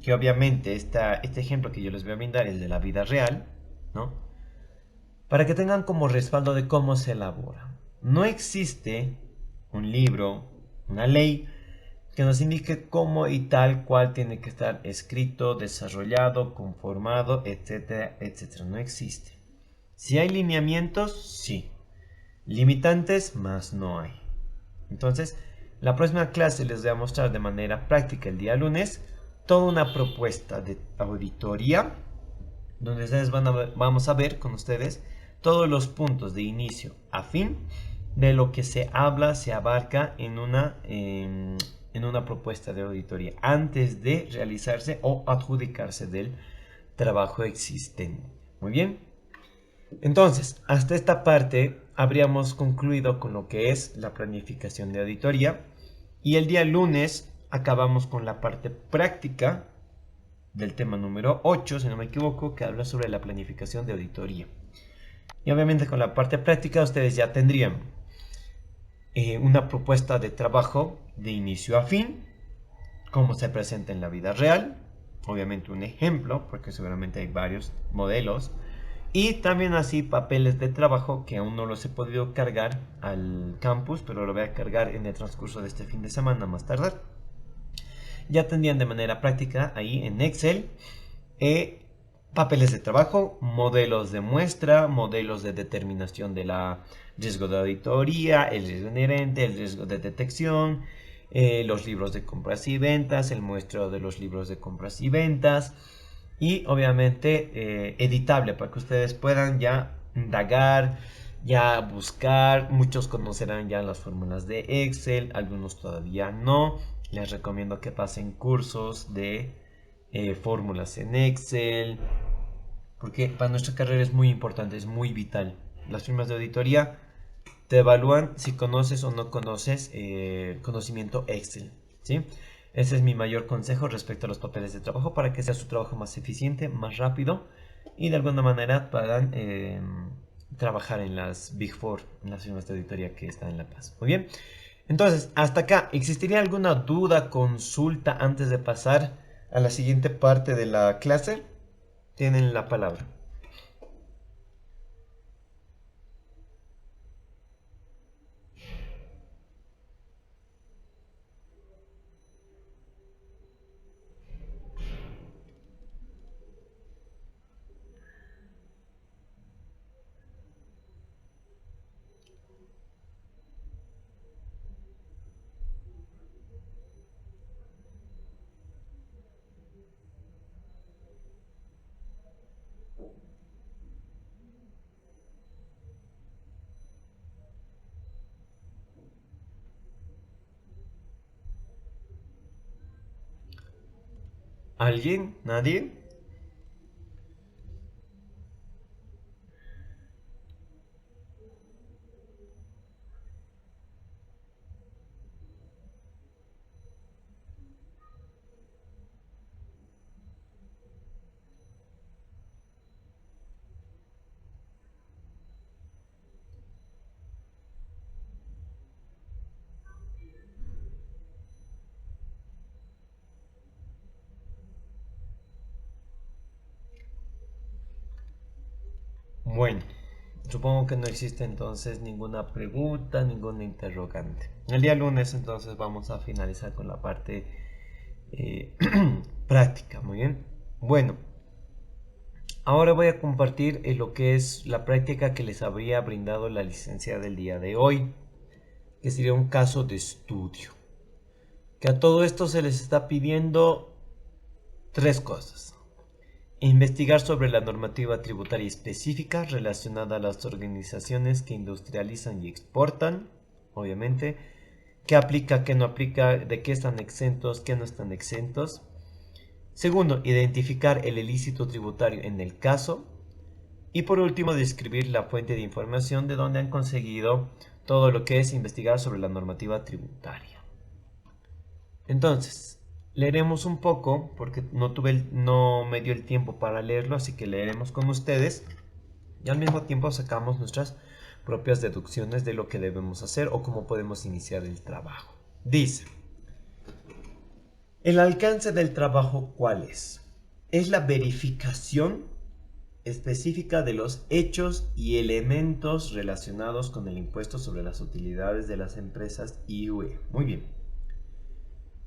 que obviamente este ejemplo que yo les voy a brindar es de la vida real, ¿no? Para que tengan como respaldo de cómo se elabora. No existe un libro, una ley, que nos indique cómo y tal cual tiene que estar escrito, desarrollado, conformado, etcétera, etcétera. No existe. Si hay lineamientos, sí. Limitantes, más no hay. Entonces, la próxima clase les voy a mostrar de manera práctica el día lunes toda una propuesta de auditoría, donde ustedes vamos a ver con ustedes todos los puntos de inicio a fin de lo que se habla, se abarca en una propuesta de auditoría antes de realizarse o adjudicarse del trabajo existente. Muy bien. Entonces, hasta esta parte habríamos concluido con lo que es la planificación de auditoría y el día lunes acabamos con la parte práctica del tema número 8, si no me equivoco, que habla sobre la planificación de auditoría. Y obviamente con la parte práctica ustedes ya tendrían una propuesta de trabajo de inicio a fin, cómo se presenta en la vida real, obviamente un ejemplo, porque seguramente hay varios modelos, y también así papeles de trabajo que aún no los he podido cargar al campus, pero lo voy a cargar en el transcurso de este fin de semana más tardar. Ya tendrían de manera práctica ahí en Excel papeles de trabajo, modelos de muestra, modelos de determinación de la riesgo de auditoría, el riesgo inherente, el riesgo de detección, los libros de compras y ventas, el muestreo de los libros de compras y ventas y obviamente editable para que ustedes puedan ya indagar, ya buscar. Muchos conocerán ya las fórmulas de Excel, algunos todavía no. Les recomiendo que pasen cursos de fórmulas en Excel, porque para nuestra carrera es muy importante, es muy vital. Las firmas de auditoría te evalúan si conoces o no conoces conocimiento Excel, ¿sí? Ese es mi mayor consejo respecto a los papeles de trabajo para que sea su trabajo más eficiente, más rápido y de alguna manera puedan trabajar en las Big Four, en las firmas de auditoría que están en La Paz. Muy bien. Entonces, hasta acá, ¿existiría alguna duda, consulta antes de pasar a la siguiente parte de la clase? Tienen la palabra. ¿Alguien? ¿Nadie? Bueno, supongo que no existe entonces ninguna pregunta, ninguna interrogante. El día lunes entonces vamos a finalizar con la parte práctica, muy bien. Bueno, ahora voy a compartir lo que es la práctica que les habría brindado la licenciada del día de hoy, que sería un caso de estudio. Que a todo esto se les está pidiendo tres cosas. Investigar sobre la normativa tributaria específica relacionada a las organizaciones que industrializan y exportan, obviamente, qué aplica, qué no aplica, de qué están exentos, qué no están exentos. Segundo, identificar el ilícito tributario en el caso. Y por último, describir la fuente de información de donde han conseguido todo lo que es investigar sobre la normativa tributaria. Entonces, leeremos un poco, porque no me dio el tiempo para leerlo, así que leeremos con ustedes y al mismo tiempo sacamos nuestras propias deducciones de lo que debemos hacer o cómo podemos iniciar el trabajo. Dice, el alcance del trabajo, ¿cuál es? Es la verificación específica de los hechos y elementos relacionados con el impuesto sobre las utilidades de las empresas IUE. Muy bien.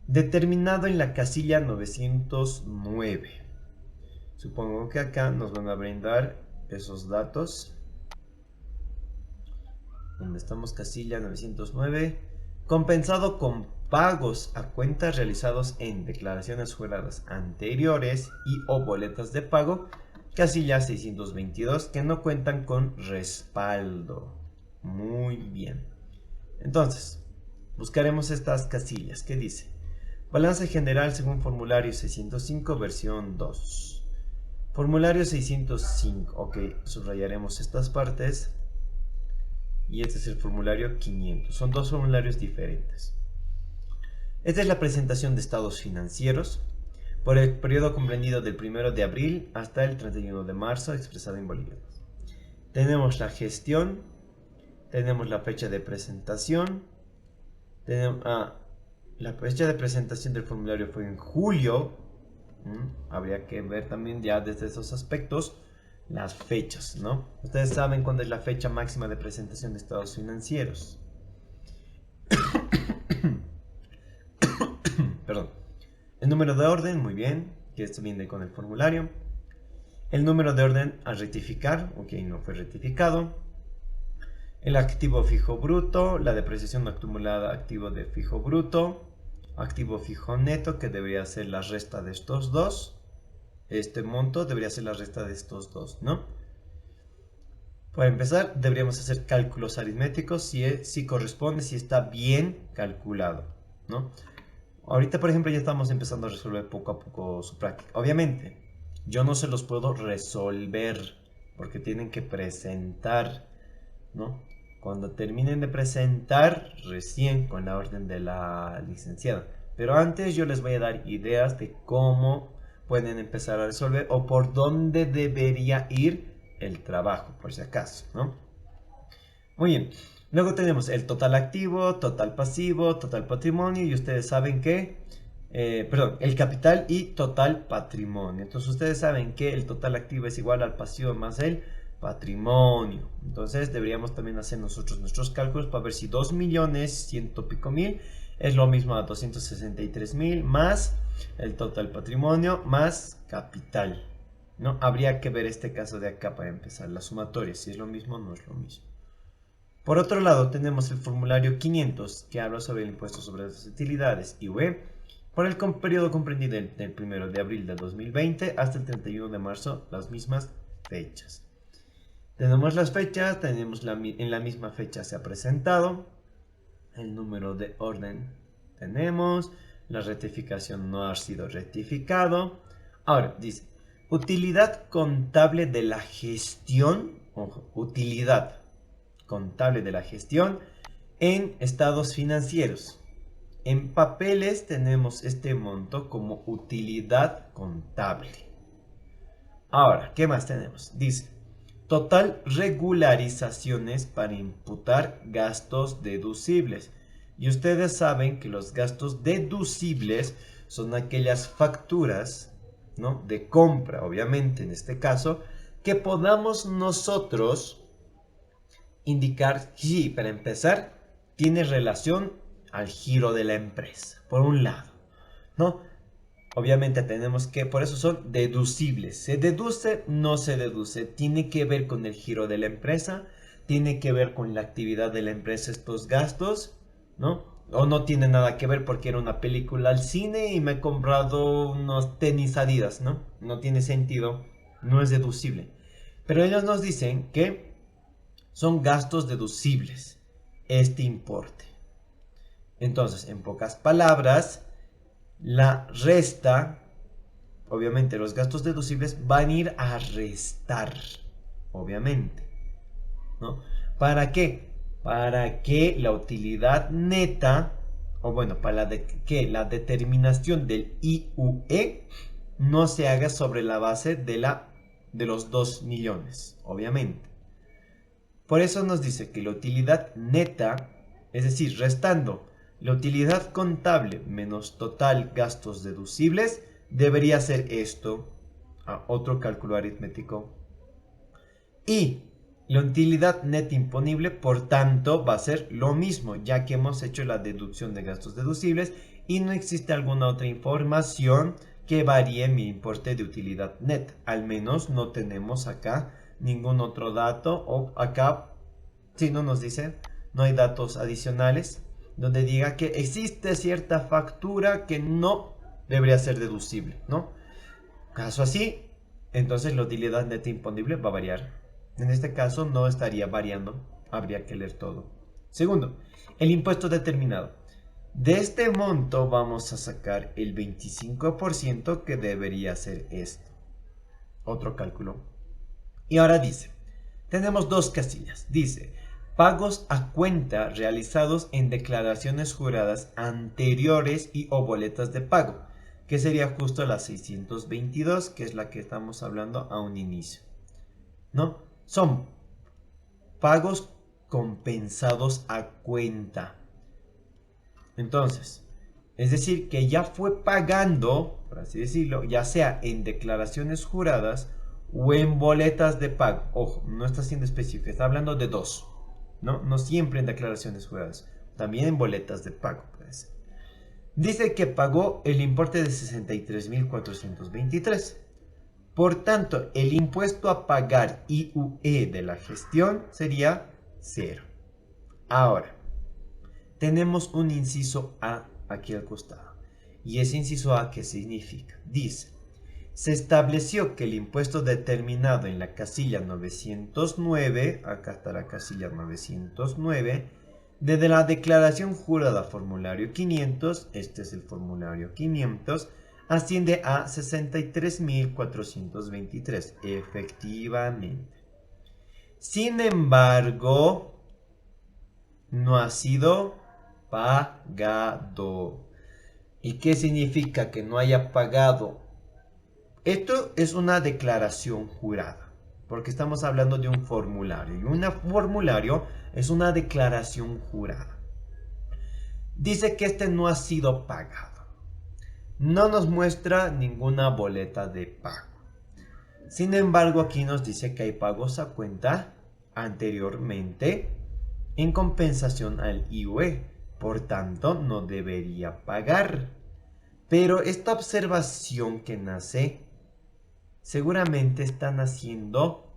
Determinado en la casilla 909. Supongo que acá nos van a brindar esos datos. Donde estamos, casilla 909. Compensado con pagos a cuentas realizados en declaraciones juradas anteriores y o boletas de pago, casilla 622, que no cuentan con respaldo. Muy bien. Entonces, buscaremos estas casillas. ¿Qué dice? Balance general según formulario 605, versión 2. Formulario 605. Ok, subrayaremos estas partes. Y este es el formulario 500. Son dos formularios diferentes. Esta es la presentación de estados financieros por el periodo comprendido del 1 de abril hasta el 31 de marzo, expresado en bolivianos. Tenemos la gestión, tenemos la fecha de presentación, tenemos, la fecha de presentación del formulario fue en julio. Habría que ver también ya desde esos aspectos las fechas, ¿no? Ustedes saben cuándo es la fecha máxima de presentación de estados financieros. Perdón. El número de orden, muy bien, que esto viene con el formulario. El número de orden a rectificar, ok, no fue rectificado. El activo fijo bruto, la depreciación acumulada activo de fijo bruto, activo fijo neto, que debería ser la resta de estos dos. Este monto debería ser la resta de estos dos, ¿no? Para empezar, deberíamos hacer cálculos aritméticos si corresponde, si está bien calculado, ¿no? Ahorita, por ejemplo, ya estamos empezando a resolver poco a poco su práctica. Obviamente, yo no se los puedo resolver porque tienen que presentar, ¿no? Cuando terminen de presentar, recién con la orden de la licenciada. Pero antes yo les voy a dar ideas de cómo pueden empezar a resolver o por dónde debería ir el trabajo, por si acaso, ¿no? Muy bien. Luego tenemos el total activo, total pasivo, total patrimonio y ustedes saben que, perdón, el capital y total patrimonio. Entonces ustedes saben que el total activo es igual al pasivo más el patrimonio. Entonces deberíamos también hacer nosotros nuestros cálculos para ver si 2.100.000 es lo mismo a 263.000 más el total patrimonio más capital, ¿no? Habría que ver este caso de acá para empezar la sumatoria, si es lo mismo o no es lo mismo. Por otro lado, tenemos el formulario 500, que habla sobre el impuesto sobre las utilidades IVA por el periodo comprendido del 1 de abril de 2020 hasta el 31 de marzo, las mismas fechas. Tenemos las fechas, en la misma fecha se ha presentado, el número de orden tenemos, la rectificación no ha sido rectificado. Ahora, dice, utilidad contable de la gestión, ojo, utilidad contable de la gestión en estados financieros. En papeles tenemos este monto como utilidad contable. Ahora, ¿qué más tenemos? Dice, total regularizaciones para imputar gastos deducibles. Y ustedes saben que los gastos deducibles son aquellas facturas, ¿no?, de compra, obviamente en este caso, que podamos nosotros indicar si, para empezar, tiene relación al giro de la empresa, por un lado, ¿no? Obviamente tenemos que, por eso son deducibles. ¿Se deduce? No se deduce. Tiene que ver con el giro de la empresa, tiene que ver con la actividad de la empresa estos gastos, ¿no? O no tiene nada que ver porque era una película al cine y me he comprado unos tenis Adidas, ¿no? No tiene sentido, no es deducible. Pero ellos nos dicen que son gastos deducibles este importe. Entonces, en pocas palabras, la resta, obviamente los gastos deducibles van a ir a restar, obviamente, ¿no? ¿Para qué? Para que la utilidad neta, o bueno, para que la determinación del IUE no se haga sobre la base de los 2 millones, obviamente. Por eso nos dice que la utilidad neta, es decir, restando la utilidad contable menos total gastos deducibles, debería ser esto, otro cálculo aritmético. Y la utilidad neta imponible, por tanto, va a ser lo mismo, ya que hemos hecho la deducción de gastos deducibles y no existe alguna otra información que varíe mi importe de utilidad neta. Al menos no tenemos acá ningún otro dato, o acá, si no nos dice, no hay datos adicionales donde diga que existe cierta factura que no debería ser deducible, ¿no? Caso así, entonces la utilidad neta imponible va a variar. En este caso no estaría variando, habría que leer todo. Segundo, el impuesto determinado. De este monto vamos a sacar el 25% que debería ser esto. Otro cálculo. Y ahora dice, tenemos dos casillas. Dice, pagos a cuenta realizados en declaraciones juradas anteriores y o boletas de pago, que sería justo la 622, que es la que estamos hablando a un inicio, ¿no? Son pagos compensados a cuenta. Entonces, es decir, que ya fue pagando, por así decirlo, ya sea en declaraciones juradas o en boletas de pago. Ojo, no está siendo específico, está hablando de dos, ¿no? No siempre en declaraciones juradas, también en boletas de pago puede ser. Dice que pagó el importe de 63.423. Por tanto, el impuesto a pagar IUE de la gestión sería 0. Ahora, tenemos un inciso A aquí al costado. ¿Y ese inciso A qué significa? Dice, se estableció que el impuesto determinado en la casilla 909, acá está la casilla 909, desde la declaración jurada formulario 500, este es el formulario 500, asciende a 63.423, efectivamente. Sin embargo, no ha sido pagado. ¿Y qué significa que no haya pagado? Esto es una declaración jurada, porque estamos hablando de un formulario. Y un formulario es una declaración jurada. Dice que este no ha sido pagado. No nos muestra ninguna boleta de pago. Sin embargo, aquí nos dice que hay pagos a cuenta anteriormente en compensación al IUE. Por tanto, no debería pagar. Pero esta observación que nace, seguramente están haciendo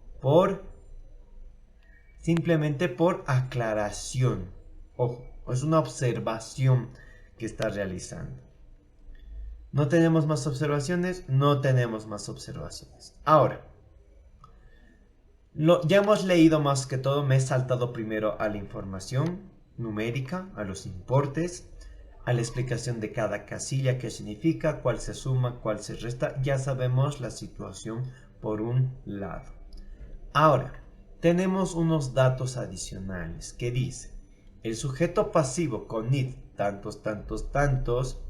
simplemente por aclaración. Ojo, es una observación que está realizando. ¿No tenemos más observaciones? No tenemos más observaciones. Ahora, ya hemos leído más que todo, me he saltado primero a la información numérica, a los importes, a la explicación de cada casilla, qué significa, cuál se suma, cuál se resta. Ya sabemos la situación por un lado. Ahora, tenemos unos datos adicionales que dice, el sujeto pasivo con id tantos, tantos, tantos,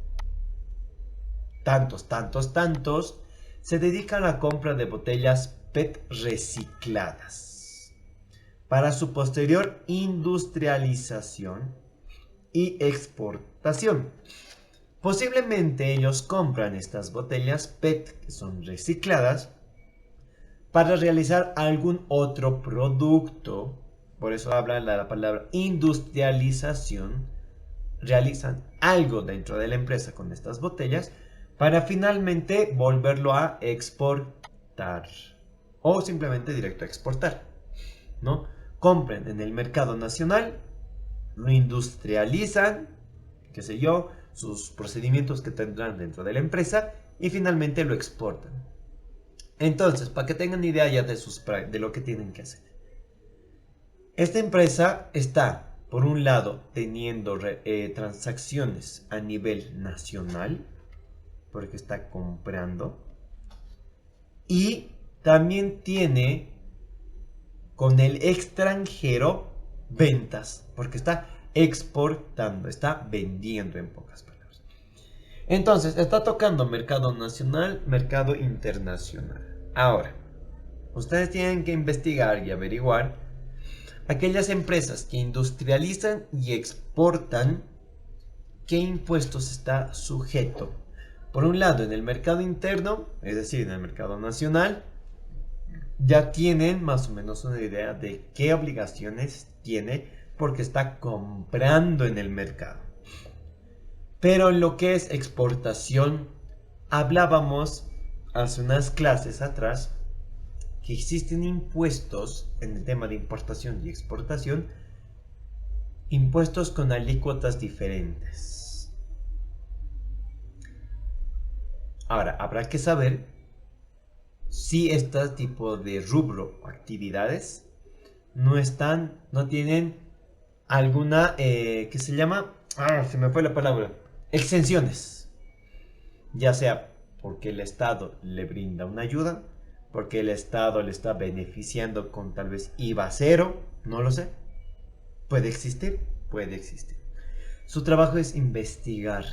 tantos, tantos, tantos, se dedica a la compra de botellas PET recicladas para su posterior industrialización y exportación. Posiblemente ellos compran estas botellas PET que son recicladas para realizar algún otro producto. Por eso habla la palabra industrialización. Realizan algo dentro de la empresa con estas botellas para finalmente volverlo a exportar o simplemente directo a exportar, ¿no? Compren en el mercado nacional, lo industrializan, qué sé yo, sus procedimientos que tendrán dentro de la empresa y finalmente lo exportan. Entonces, para que tengan idea ya de lo que tienen que hacer. Esta empresa está, por un lado, teniendo transacciones a nivel nacional, porque está comprando, y también tiene con el extranjero ventas, porque está exportando, está vendiendo en pocas palabras. Entonces, está tocando mercado nacional, mercado internacional. Ahora, ustedes tienen que investigar y averiguar aquellas empresas que industrializan y exportan, ¿qué impuestos está sujeto? Por un lado, en el mercado interno, es decir, en el mercado nacional, ya tienen más o menos una idea de qué obligaciones tiene porque está comprando en el mercado. Pero en lo que es exportación, hablábamos hace unas clases atrás que existen impuestos en el tema de importación y exportación, impuestos con alícuotas diferentes. Ahora, habrá que saber si este tipo de rubro o actividades no tienen alguna, que se llama, se me fue la palabra, exenciones. Ya sea porque el Estado le brinda una ayuda, porque el Estado le está beneficiando con tal vez IVA cero, no lo sé. Puede existir, puede existir. Su trabajo es investigar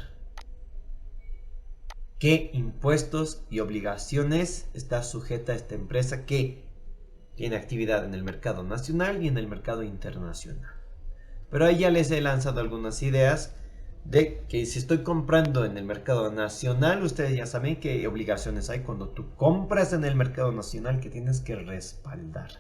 qué impuestos y obligaciones está sujeta esta empresa que tiene actividad en el mercado nacional y en el mercado internacional. Pero ahí ya les he lanzado algunas ideas de que si estoy comprando en el mercado nacional, ustedes ya saben qué obligaciones hay cuando tú compras en el mercado nacional que tienes que respaldar.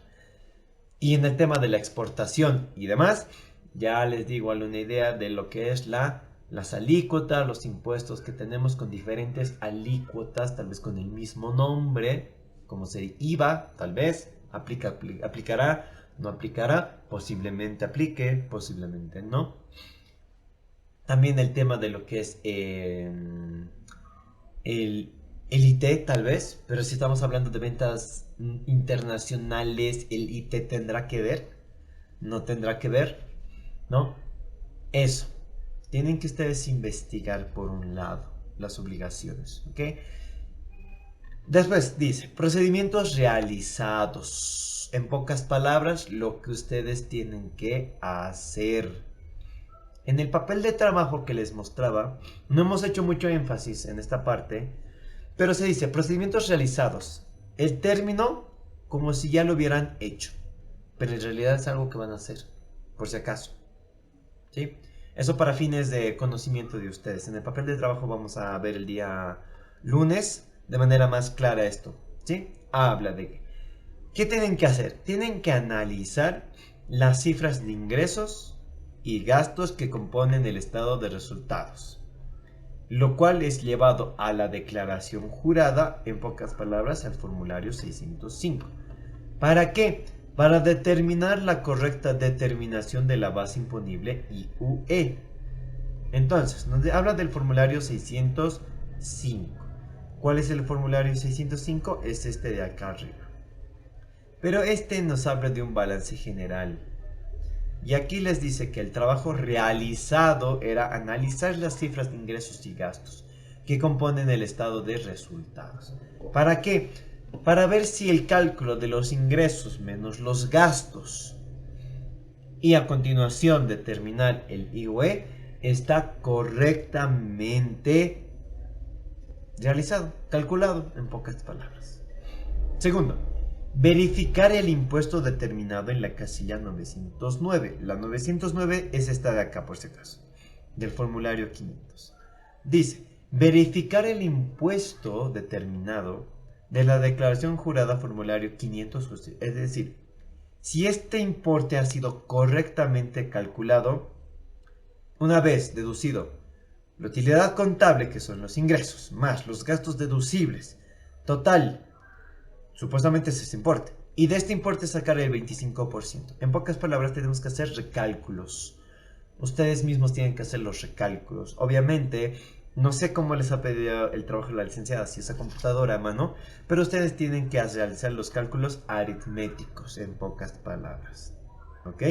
Y en el tema de la exportación y demás, ya les digo alguna idea de lo que es las alícuotas, los impuestos que tenemos con diferentes alícuotas, tal vez con el mismo nombre, como sería IVA, tal vez, aplicará, no aplicará, posiblemente aplique, posiblemente no. También el tema de lo que es el IT tal vez, pero si estamos hablando de ventas internacionales, el IT tendrá que ver, no tendrá que ver, ¿no? Eso. Tienen que ustedes investigar por un lado las obligaciones, ¿ok? Después dice, procedimientos realizados. En pocas palabras, lo que ustedes tienen que hacer. En el papel de trabajo que les mostraba, no hemos hecho mucho énfasis en esta parte, pero se dice procedimientos realizados. El término como si ya lo hubieran hecho, pero en realidad es algo que van a hacer, por si acaso. ¿Sí? Eso para fines de conocimiento de ustedes. En el papel de trabajo vamos a ver el día lunes de manera más clara esto. ¿Sí? Habla de qué tienen que hacer. Tienen que analizar las cifras de ingresos y gastos que componen el estado de resultados, lo cual es llevado a la declaración jurada, en pocas palabras, al formulario 605. ¿Para qué? Para determinar la correcta determinación de la base imponible IUE. Entonces, nos habla del formulario 605. ¿Cuál es el formulario 605? Es este de acá arriba. Pero este nos habla de un balance general. Y aquí les dice que el trabajo realizado era analizar las cifras de ingresos y gastos que componen el estado de resultados. ¿Para qué? Para ver si el cálculo de los ingresos menos los gastos y a continuación determinar el IUE está correctamente realizado, calculado en pocas palabras. Segundo, verificar el impuesto determinado en la casilla 909. La 909 es esta de acá por si acaso, del formulario 500. Dice, verificar el impuesto determinado de la declaración jurada formulario 500, es decir, si este importe ha sido correctamente calculado, una vez deducido la utilidad contable, que son los ingresos, más los gastos deducibles, total, supuestamente es ese importe, y de este importe sacar el 25%. En pocas palabras, tenemos que hacer recálculos. Ustedes mismos tienen que hacer los recálculos. Obviamente, no sé cómo les ha pedido el trabajo de la licenciada, si es a computadora a mano, pero ustedes tienen que realizar los cálculos aritméticos, en pocas palabras. ¿Ok?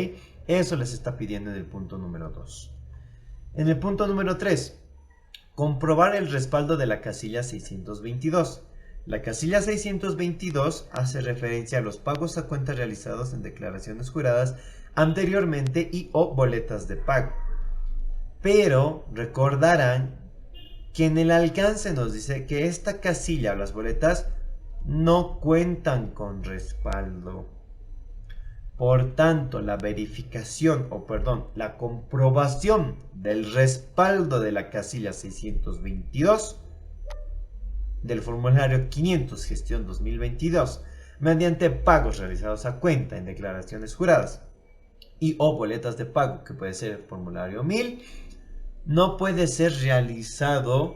Eso les está pidiendo en el punto número 2. En el punto número 3, comprobar el respaldo de la casilla 622. La casilla 622 hace referencia a los pagos a cuenta realizados en declaraciones juradas anteriormente y o boletas de pago. Pero recordarán que en el alcance nos dice que esta casilla o las boletas no cuentan con respaldo. Por tanto, la verificación, la comprobación del respaldo de la casilla 622 del formulario 500 gestión 2022 mediante pagos realizados a cuenta en declaraciones juradas y o boletas de pago, que puede ser el formulario 1000, no puede ser realizado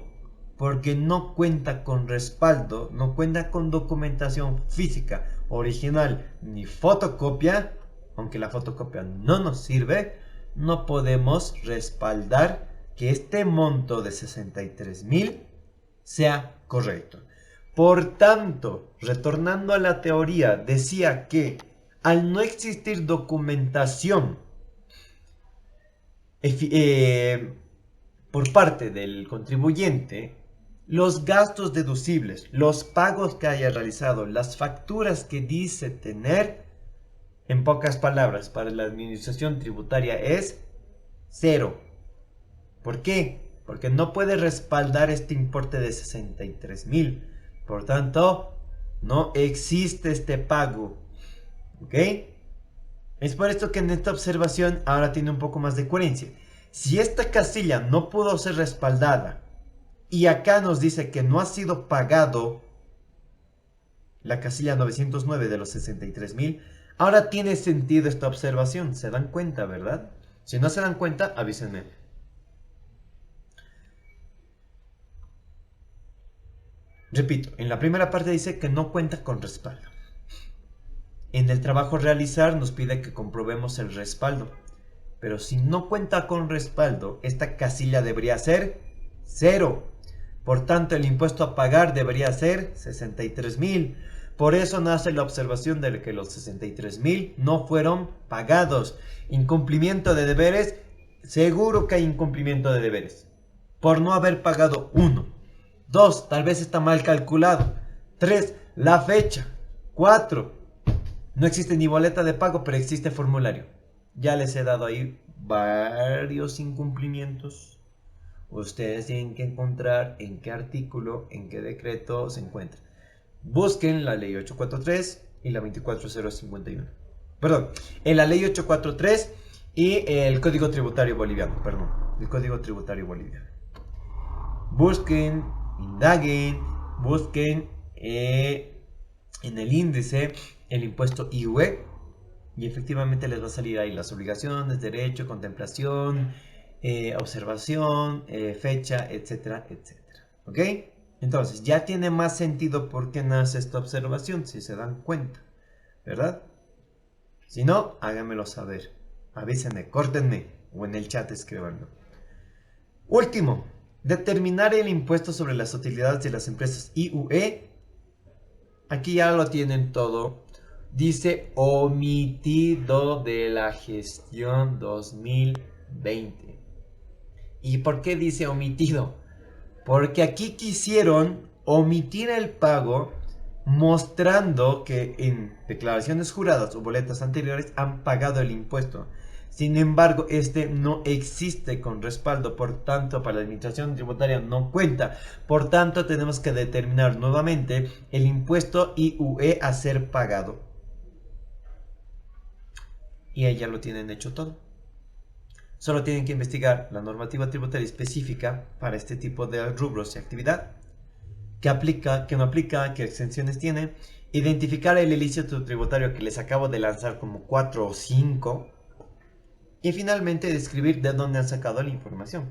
porque no cuenta con respaldo, no cuenta con documentación física original ni fotocopia. Aunque la fotocopia no nos sirve, no podemos respaldar que este monto de 63,000 sea correcto. Por tanto, retornando a la teoría, decía que al no existir documentación por parte del contribuyente, los gastos deducibles, los pagos que haya realizado, las facturas que dice tener, en pocas palabras, para la administración tributaria es cero. ¿Por qué? Porque no puede respaldar este importe de 63,000. Por tanto, no existe este pago. ¿Ok? Es por esto que en esta observación ahora tiene un poco más de coherencia. Si esta casilla no pudo ser respaldada y acá nos dice que no ha sido pagado la casilla 909 de los 63,000, ahora tiene sentido esta observación. ¿Se dan cuenta, verdad? Si no se dan cuenta, avísenme. Repito, en la primera parte dice que no cuenta con respaldo. En el trabajo realizar nos pide que comprobemos el respaldo. Pero si no cuenta con respaldo, esta casilla debería ser 0. Por tanto, el impuesto a pagar debería ser 63,000. Por eso nace la observación de que los 63,000 no fueron pagados. Incumplimiento de deberes, seguro que hay incumplimiento de deberes. Por no haber pagado 1. 2, tal vez está mal calculado. 3, la fecha. 4, no existe ni boleta de pago, pero existe formulario. Ya les he dado ahí varios incumplimientos. Ustedes tienen que encontrar en qué artículo, en qué decreto se encuentra. Busquen la ley 843 y la 24051. Perdón, en la ley 843 y el Código Tributario Boliviano. Perdón, el Código Tributario Boliviano. Busquen, indaguen, busquen en el índice el impuesto IUE y efectivamente les va a salir ahí las obligaciones, derecho, contemplación, observación, fecha, etcétera, etcétera. ¿Ok? Entonces, ya tiene más sentido por qué nace esta observación, si se dan cuenta, ¿verdad? Si no, háganmelo saber. Avísenme, córtenme o en el chat escríbanlo. Último, determinar el impuesto sobre las utilidades de las empresas IUE. Aquí ya lo tienen todo. Dice omitido de la gestión 2020. ¿Y por qué dice omitido? Porque aquí quisieron omitir el pago mostrando que en declaraciones juradas o boletas anteriores han pagado el impuesto. Sin embargo, este no existe con respaldo, por tanto, para la administración tributaria no cuenta. Por tanto, tenemos que determinar nuevamente el impuesto IUE a ser pagado. Y ahí ya lo tienen hecho todo. Solo tienen que investigar la normativa tributaria específica para este tipo de rubros y actividad. ¿Qué aplica, qué no aplica, qué exenciones tiene? Identificar el ilícito tributario que les acabo de lanzar como 4 o 5. Y finalmente describir de dónde han sacado la información.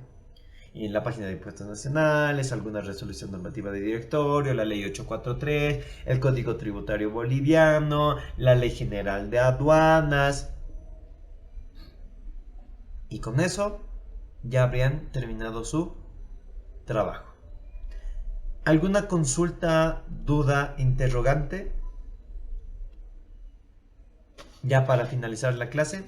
Y en la página de impuestos nacionales, alguna resolución normativa de directorio, la ley 843, el Código Tributario Boliviano, la Ley General de Aduanas. Y con eso ya habrían terminado su trabajo. ¿Alguna consulta, duda, interrogante? Ya para finalizar la clase.